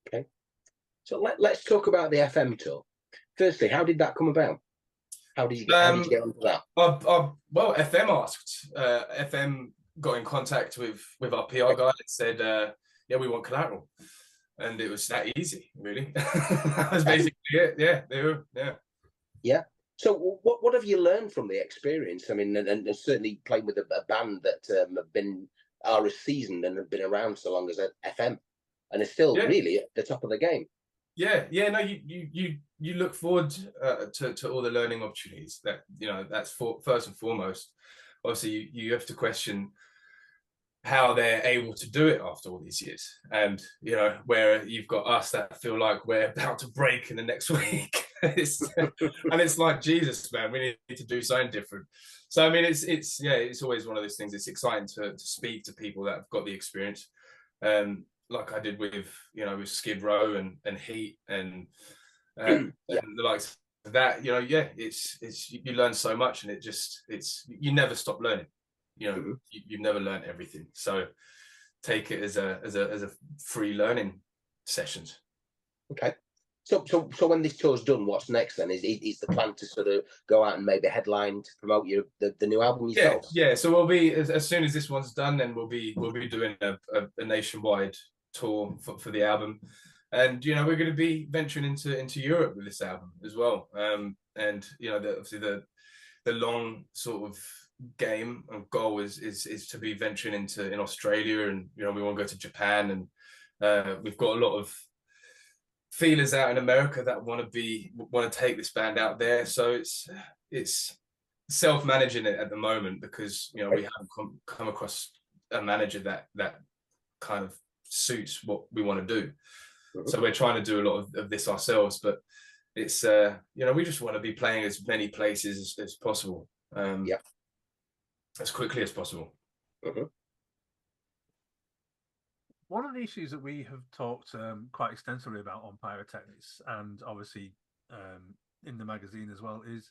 Okay, so let's talk about the FM tour. Firstly, how did that come about? How did you get onto that? Well, FM asked. FM got in contact with our PR guy and said, yeah, we want Collateral. And it was that easy, really. That was basically it. Yeah, they were, yeah. Yeah. So what have you learned from the experience? I mean, and certainly playing with a band that are as seasoned and have been around so long as FM, and is still really at the top of the game. No, you look forward to all the learning opportunities. That, you know, that's first and foremost. Obviously, you have to question how they're able to do it after all these years, and you know, where you've got us that feel like we're about to break in the next week. And it's like, Jesus, man, we need to do something different. So I mean, it's always one of those things. It's exciting to speak to people that have got the experience, like I did with, you know, with Skid Row and Heat and and the likes of that. You know, it's you learn so much, and you never stop learning. You know, you've never learned everything. So take it as a free learning sessions. Okay. So when this tour's done, what's next then? Is the plan to sort of go out and maybe headline to promote the new album yourself? Yeah. So we'll be, as soon as this one's done, then we'll be doing a nationwide tour for the album, and you know, we're going to be venturing into Europe with this album as well. And you know, obviously the long sort of game and goal is to be venturing in Australia, and you know, we want to go to Japan, and we've got a lot of feelers out in America that want to take this band out there. So it's self-managing it at the moment, because you know, we haven't come across a manager that kind of suits what we want to do. So we're trying to do a lot of this ourselves, but it's you know, we just want to be playing as many places as possible, as quickly as possible. One of the issues that we have talked quite extensively about on Pyrotechnics, and obviously in the magazine as well, is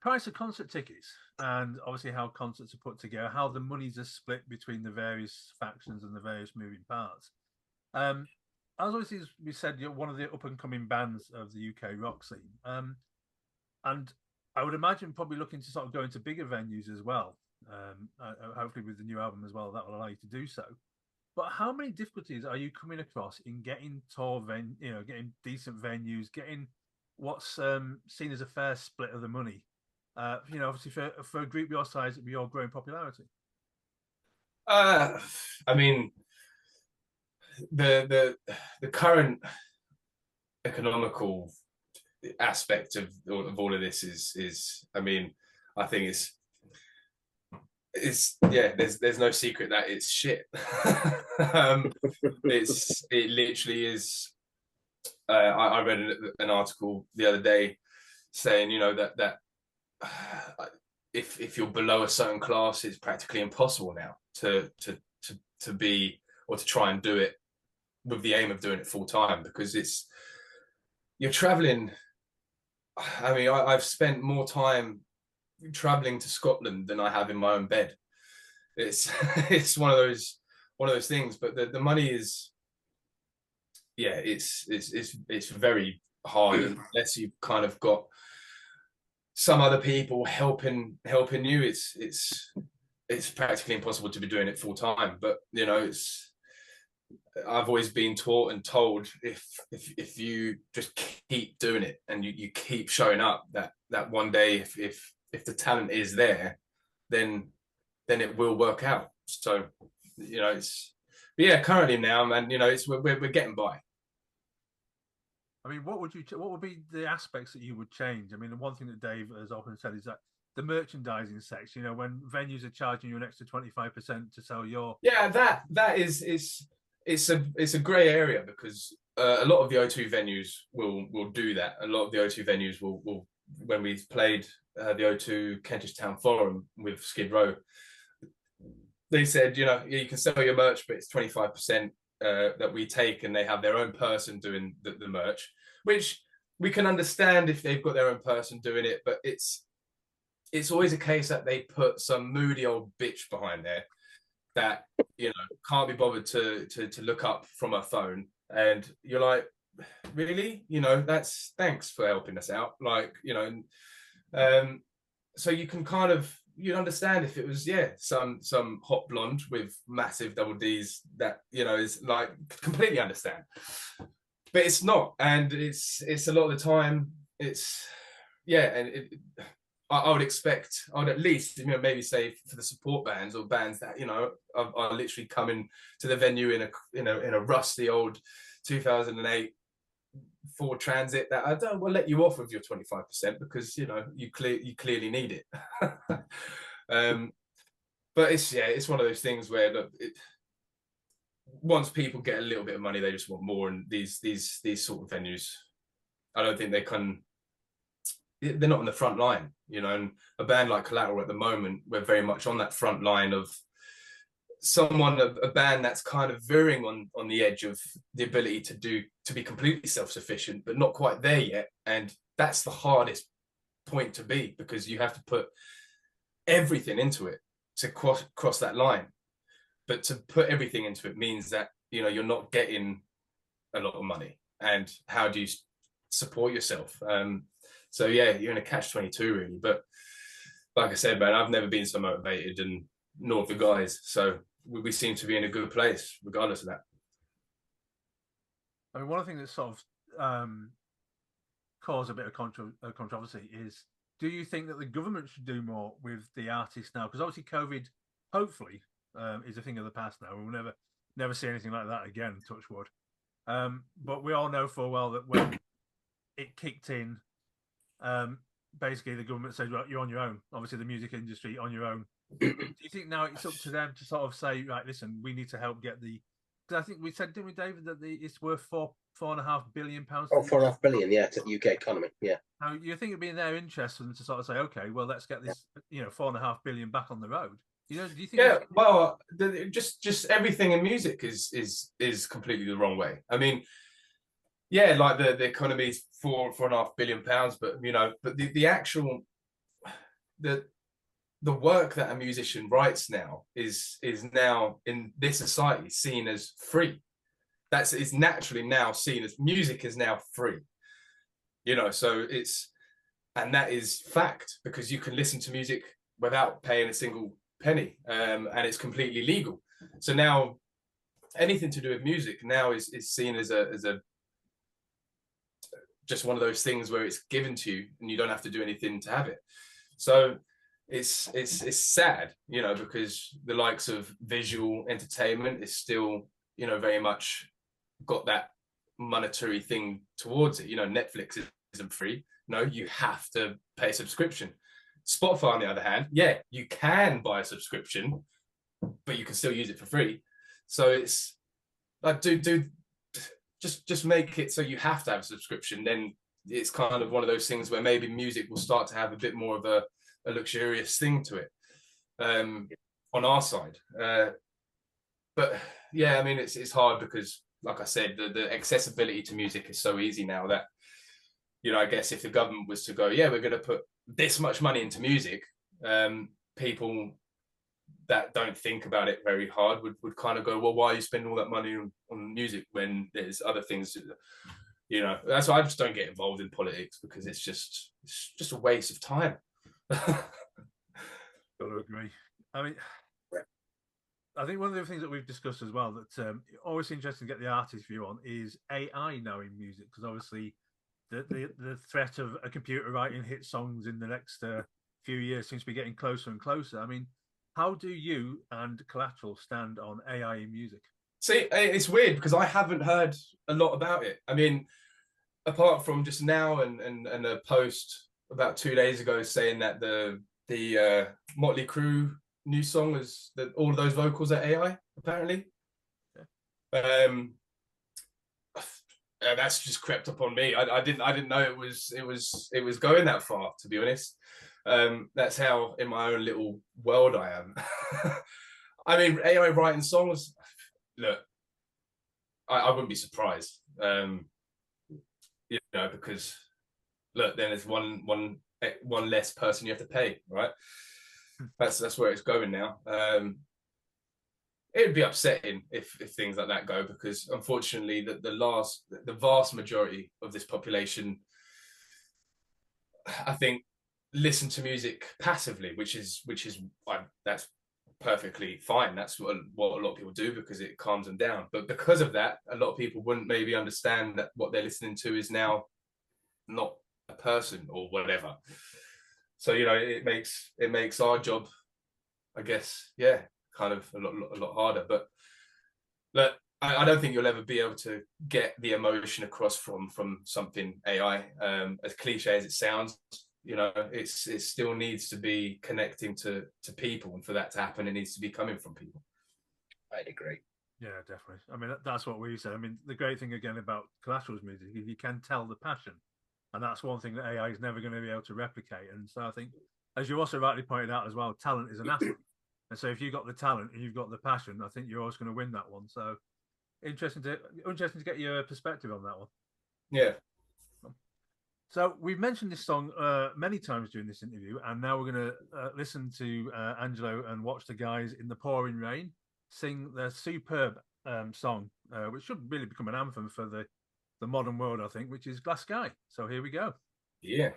price of concert tickets, and obviously how concerts are put together, how the monies are split between the various factions and the various moving parts. As obviously we said, you're one of the up and coming bands of the UK rock scene, and I would imagine probably looking to sort of go into bigger venues as well. Hopefully with the new album as well, that will allow you to do so. But how many difficulties are you coming across in getting getting decent venues, getting what's seen as a fair split of the money? You know, obviously for a group your size, with your growing popularity. I mean, the current economical aspect of all of this is I mean, I think there's no secret that it's shit. It literally is. I read an article the other day saying, you know, that if you're below a certain class, it's practically impossible now to be, or to try and do it with the aim of doing it full time, because you're traveling. I mean, I've spent more time traveling to Scotland than I have in my own bed. It's one of those things. But the money is, it's very hard unless you've kind of got some other people helping you. It's practically impossible to be doing it full time. But you know, I've always been taught and told, if you just keep doing it and you keep showing up, that one day if the talent is there, then it will work out. So you know, currently now, man, you know, we're getting by. I mean, what would be the aspects that you would change? I mean, the one thing that Dave has often said is that the merchandising section, you know, when venues are charging you an extra 25% to sell your that is it's a grey area, because a lot of the O2 venues will do that. A lot of the O2 venues will when we played the O2 Kentish Town Forum with Skid Row, they said, you know, you can sell your merch, but it's 25% that we take, and they have their own person doing the merch, which we can understand if they've got their own person doing it. But it's always a case that they put some moody old bitch behind there that, you know, can't be bothered to look up from her phone, and you're like, really, you know, thanks for helping us out, like, you know. So you can kind of, you'd understand if it was some hot blonde with massive double D's, that, you know, is like, completely understand. But it's not, and it's a lot of the time I would expect, I would at least, you know, maybe say for the support bands or bands that, you know, are literally coming to the venue in a rusty old 2008 Ford Transit that I don't will let you off with your 25% because you know you clearly need it. But it's one of those things where look, once people get a little bit of money, they just want more. And these sort of venues, I don't think they can. They're not on the front line, you know. And a band like Collateral at the moment, we're very much on that front line of a band that's kind of veering on the edge of the ability to be completely self-sufficient, but not quite there yet. And that's the hardest point to be, because you have to put everything into it to cross that line. But to put everything into it means that, you know, you're not getting a lot of money. And how do you support yourself? So yeah, you're in a catch-22 really. But like I said, man, I've never been so motivated, and nor the guys. So we seem to be in a good place regardless of that. I mean, one of the things that sort of caused a bit of controversy is, do you think that the government should do more with the artists now? Because obviously COVID, hopefully, is a thing of the past now. We'll never see anything like that again, touch wood. But we all know full well that when it kicked in, basically the government said, well, you're on your own. Obviously the music industry on your own. Do you think now it's up to them to sort of say, right, listen, we need to help get the, because I think we said, didn't we, David, that it's worth £4.5 billion? Oh, £4.5 billion, yeah, to the UK economy, yeah. Now, you think it'd be in their interest for them to sort of say, okay, well, let's get this, you know, £4.5 billion back on the road. You know, do you think? Yeah, well, just everything in music is completely the wrong way. I mean, yeah, like the economy is £4.5 billion, but you know, but the actual the work that a musician writes now is now in this society seen as free. Is naturally now seen as music is now free. You know, so and that is fact, because you can listen to music without paying a single penny, and it's completely legal. So now anything to do with music now is seen as a just one of those things where it's given to you and you don't have to do anything to have it. So it's sad, you know, because the likes of visual entertainment is still, you know, very much got that monetary thing towards it. You know, Netflix isn't free. No, you have to pay a subscription. Spotify, on the other hand, yeah, you can buy a subscription, but you can still use it for free. So it's like, just make it so you have to have a subscription. Then it's kind of one of those things where maybe music will start to have a bit more of a luxurious thing to it, on our side. But yeah, I mean, it's hard because, like I said, the accessibility to music is so easy now that, you know, I guess if the government was to go, yeah, we're going to put this much money into music, people that don't think about it very hard would kind of go, well, why are you spending all that money on music when there's other things to, you know? That's why I just don't get involved in politics, because it's just a waste of time. Got to agree. I mean, I think one of the things that we've discussed as well that always interesting to get the artist's view on is AI now in music, because obviously the threat of a computer writing hit songs in the next few years seems to be getting closer and closer. I mean, how do you and Collateral stand on AI in music? See, it's weird because I haven't heard a lot about it. I mean, apart from just now and a post about 2 days ago saying that the Motley Crue new song was that all of those vocals are AI, apparently. Yeah. That's just crept up on me. I didn't know it was going that far, to be honest. That's how in my own little world I am. I mean, AI writing songs, look, I wouldn't be surprised. You know, because look, then there's one less person you have to pay, right? That's where it's going now. It would be upsetting if things like that go, because unfortunately the vast majority of this population, I think, listen to music passively, which is that's perfectly fine. That's what a lot of people do, because it calms them down. But because of that, a lot of people wouldn't maybe understand that what they're listening to is now not a person or whatever. So, you know, it makes our job, I guess, yeah, kind of a lot harder. But look, I don't think you'll ever be able to get the emotion across from something AI. As cliche as it sounds, you know, it still needs to be connecting to people, and for that to happen, it needs to be coming from people. I'd agree. Yeah, definitely. I mean, that's what we said. I mean, the great thing again about Collateral's music is you can tell the passion, and that's one thing that AI is never going to be able to replicate. And so I think, as you also rightly pointed out as well, talent is an asset. And so if you've got the talent and you've got the passion, I think you're always going to win that one. So interesting to get your perspective on that one. Yeah. So we've mentioned this song many times during this interview, and now we're going to listen to Angelo and watch the guys in the pouring rain sing their superb song, which should really become an anthem for the modern world, I think, which is Glass Sky. So here we go. Yeah.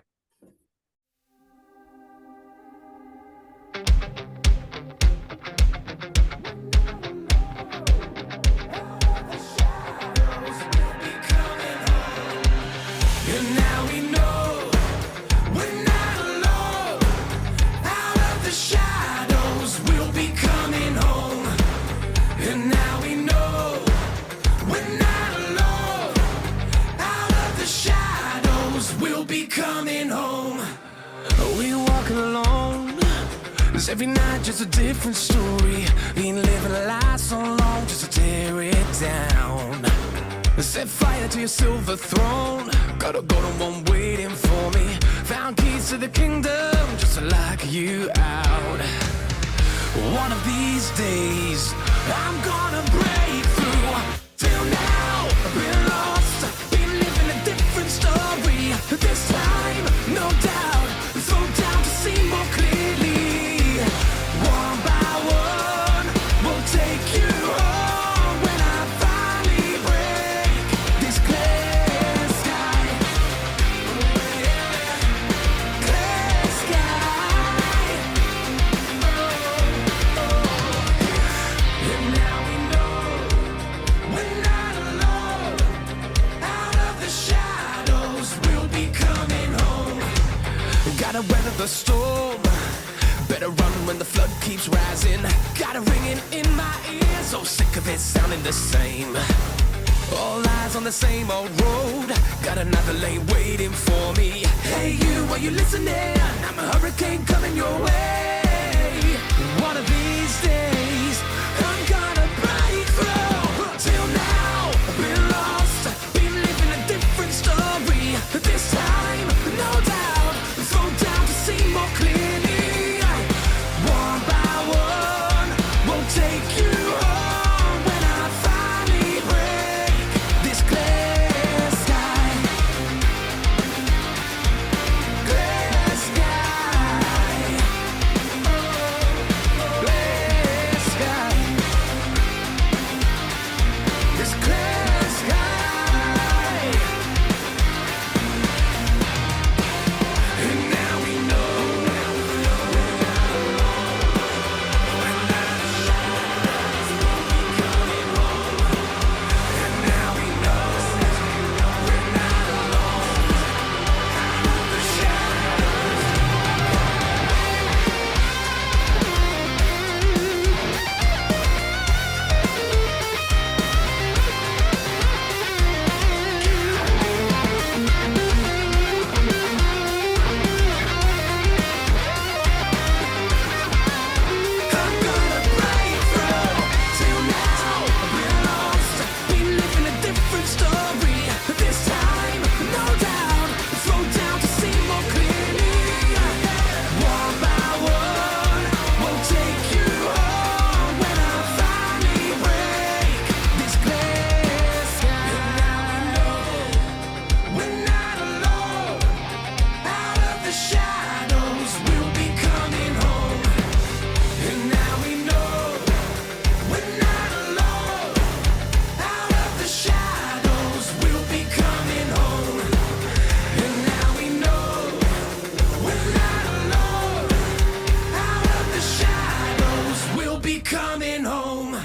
Every night just a different story. Been living a life so long just to tear it down. Set fire to your silver throne. Got a golden one waiting for me. Found keys to the kingdom just to lock you out. One of these days I'm gonna break through. Till now I've been lost, been living a different story. This time, no doubt, slow down to see more clearly. One by one, we'll take you home when I finally break this clear sky. Clear sky. And now we know we're not alone. Out of the shadows, we'll be coming home. Gotta weather the storm. Better run when the flood keeps rising. Got a ringing in my ears, so sick of it sounding the same. All eyes on the same old road. Got another lane waiting for me. Hey you, are you listening? I'm a hurricane coming your way. One of these days I'm gonna break through. Till now I've been lost, been living a different story. This time, no doubt, slow down to see more clearly. One by one, we'll take you home when I finally break this clear sky. Clear sky. Clear sky. This clear sky. And now we know. Coming home.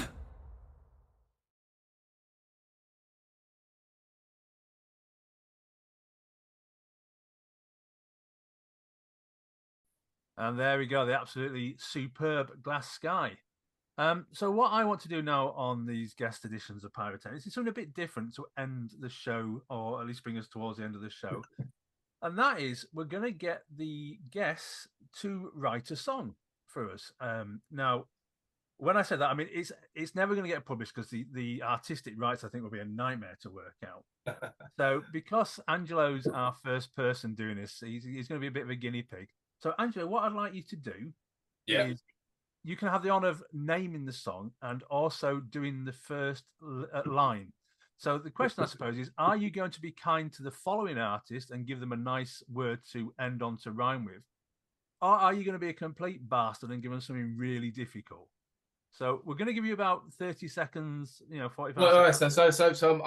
And there we go, the absolutely superb Glass Sky. So what I want to do now on these guest editions of Pyrotechnics is something a bit different to end the show, or at least bring us towards the end of the show. And that is, we're going to get the guests to write a song for us. Now, when I said that, I mean it's never going to get published because the artistic rights, I think, will be a nightmare to work out. So because Angelo's our first person doing this, he's going to be a bit of a guinea pig. So Angelo, what I'd like you to do is you can have the honor of naming the song and also doing the first line. So the question, I suppose, is: are you going to be kind to the following artist and give them a nice word to end on to rhyme with, or are you going to be a complete bastard and give them something really difficult? So we're going to give you about 30 seconds, 45 seconds. So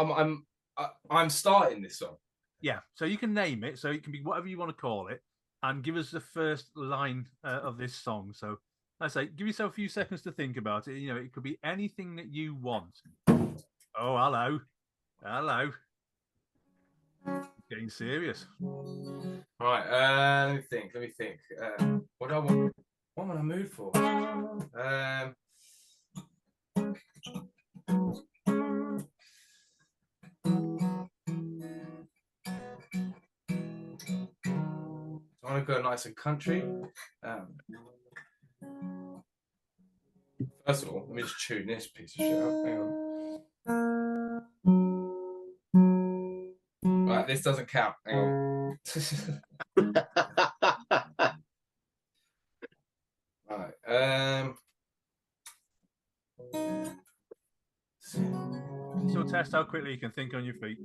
I'm starting this song. Yeah, so you can name it. So it can be whatever you want to call it, and give us the first line of this song. So I say, give yourself a few seconds to think about it. It could be anything that you want. Oh, hello. Getting serious. Right, let me think. What do I want? What am I in the mood for? I want to go nice and country. First of all, let me just tune this piece of shit out. Hang on. Right, this doesn't count. Hang on. Right. So test how quickly you can think on your feet.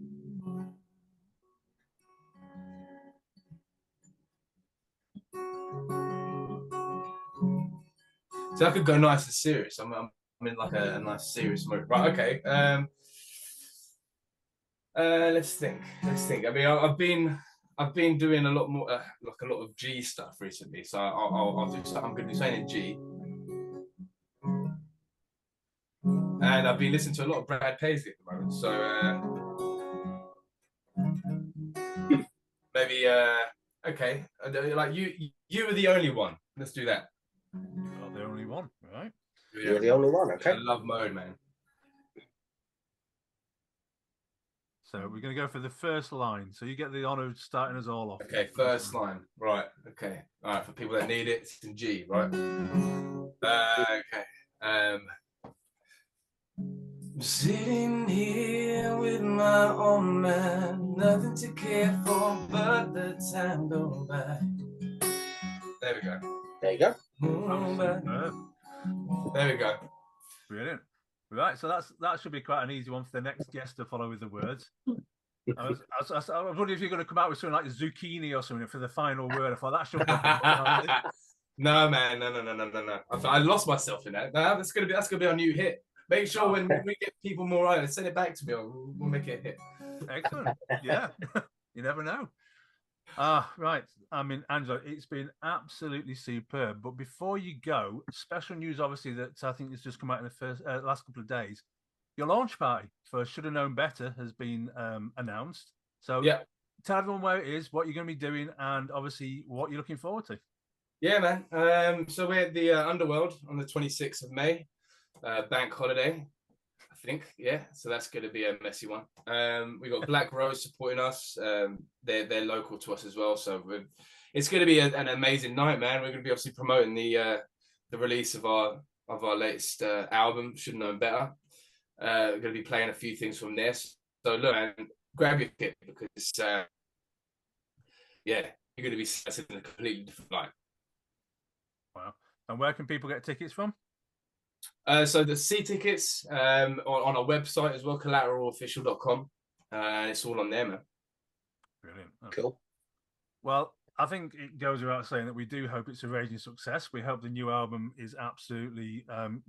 So I could go nice and serious. I'm in like a nice serious mode. Right. Okay. Let's think. I mean, I've been doing a lot more, like a lot of G stuff recently. So I'll do. I'm going to do something in G. And I've been listening to a lot of Brad Paisley at the moment. So maybe okay. Like you were the only one. Let's do that. You're the only one, right? You're the only one. Okay. Love mode, man. So we're going to go for the first line. So you get the honor of starting us all off. Okay, first line. Right. Okay. All right. For people that need it, it's in G. Right. Okay. I'm sitting here with my own man, nothing to care for but the time go by. There we go. There you go. There we go. Brilliant. Right, so that should be quite an easy one for the next guest to follow with the words. I was wondering if you're going to come out with something like zucchini or something for the final word. I thought that should be No, man, no. I lost myself in that. No, that's gonna be our new hit. Make sure when we get people more on, send it back to me, or we'll make it a hit. Excellent. Yeah, you never know. Right. I mean, Angelo, it's been absolutely superb. But before you go, special news, obviously, that I think has just come out in the first last couple of days. Your launch party for Should Have Known Better has been announced. So yeah, tell everyone where it is, what you're going to be doing, and obviously what you're looking forward to. Yeah, man. So we're at the Underworld on the 26th of May, bank holiday, I think. Yeah, so that's going to be a messy one. We got Black Rose supporting us. They're local to us as well, so it's going to be an amazing night, man. We're going to be obviously promoting the release of our latest album, Should Have Known Better. We're going to be playing a few things from this. So look, man, grab your kit because you're going to be sitting in a completely different light. Wow. And where can people get tickets from? So the C tickets on our website as well, collateralofficial.com. It's all on there, man. Brilliant. Okay. Cool. Well, I think it goes without saying that we do hope it's a raging success. We hope the new album is absolutely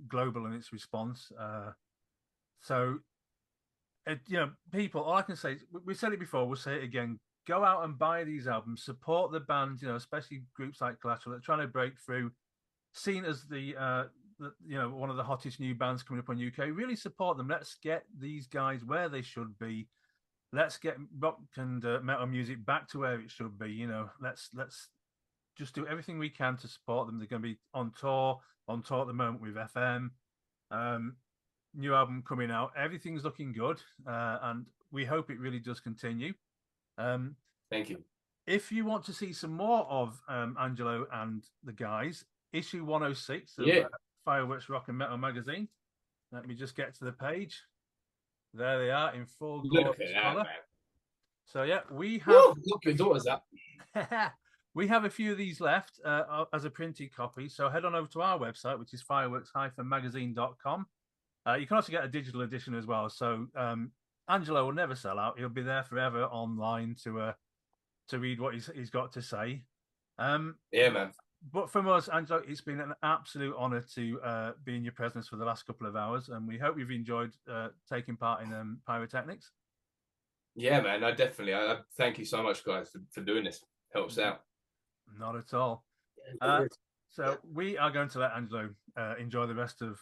global in its response. People, all I can say is, we said it before, we'll say it again, go out and buy these albums, support the band, especially groups like Collateral that are trying to break through, seen as the one of the hottest new bands coming up on UK. Really support them. Let's get these guys where they should be. Let's get rock and metal music back to where it should be. Let's just do everything we can to support them. They're going to be on tour at the moment with FM. New album coming out. Everything's looking good, and we hope it really does continue. Thank you. If you want to see some more of Angelo and the guys, issue 106 of Fireworks Rock and Metal magazine. Let me just get to the page. There they are in full glorious colour. So yeah, we have. Woo, look, your daughter's up. We have a few of these left as a printed copy. So head on over to our website, which is fireworks-magazine.com. You can also get a digital edition as well. So Angelo will never sell out. He'll be there forever online to read what he's got to say. Yeah, man. But from us, Angelo, it's been an absolute honour to be in your presence for the last couple of hours, and we hope you've enjoyed taking part in Pyrotechnics. Yeah, man. I definitely. I thank you so much, guys, for doing this. Helps out. Not at all. So we are going to let Angelo enjoy the rest of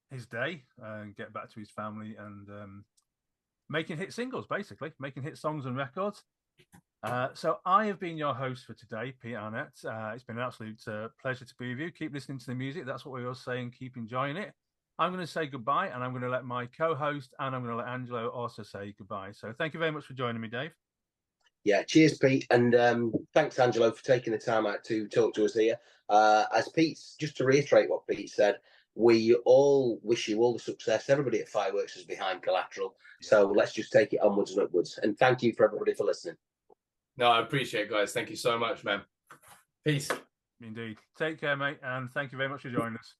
his day and get back to his family and making hit singles, basically making hit songs and records. So I have been your host for today, Pete Arnett. It's been an absolute pleasure to be with you. Keep listening to the music. That's what we were saying. Keep enjoying it. I'm going to say goodbye, and I'm going to let my co-host and I'm going to let Angelo also say goodbye. So thank you very much for joining me, Dave. Yeah, cheers, Pete. And thanks, Angelo, for taking the time out to talk to us here. As Pete's, just to reiterate what Pete said, we all wish you all the success. Everybody at Fireworks is behind Collateral. So let's just take it onwards and upwards. And thank you for everybody for listening. No, I appreciate it, guys. Thank you so much, man. Peace. Indeed. Take care, mate. And thank you very much for joining us.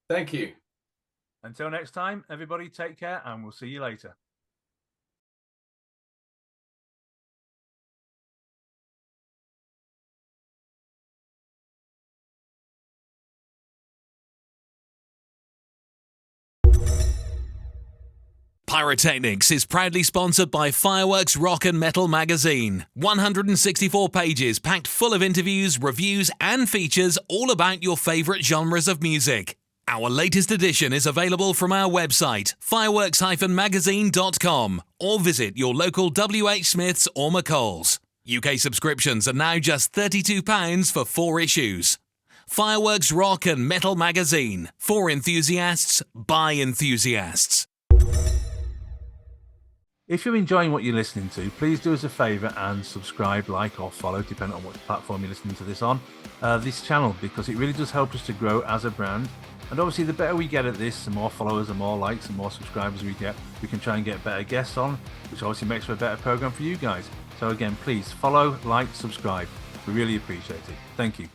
Thank you. Until next time, everybody take care and we'll see you later. Pyrotechnics is proudly sponsored by Fireworks Rock and Metal magazine. 164 pages packed full of interviews, reviews, and features all about your favourite genres of music. Our latest edition is available from our website, fireworks-magazine.com, or visit your local WH Smiths or McCall's. UK subscriptions are now just £32 for 4 issues. Fireworks Rock and Metal magazine. For enthusiasts, by enthusiasts. If you're enjoying what you're listening to, please do us a favour and subscribe, like or follow, depending on what platform you're listening to this on, this channel, because it really does help us to grow as a brand. And obviously the better we get at this, the more followers and more likes and more subscribers we get, we can try and get better guests on, which obviously makes for a better programme for you guys. So again, please follow, like, subscribe. We really appreciate it. Thank you.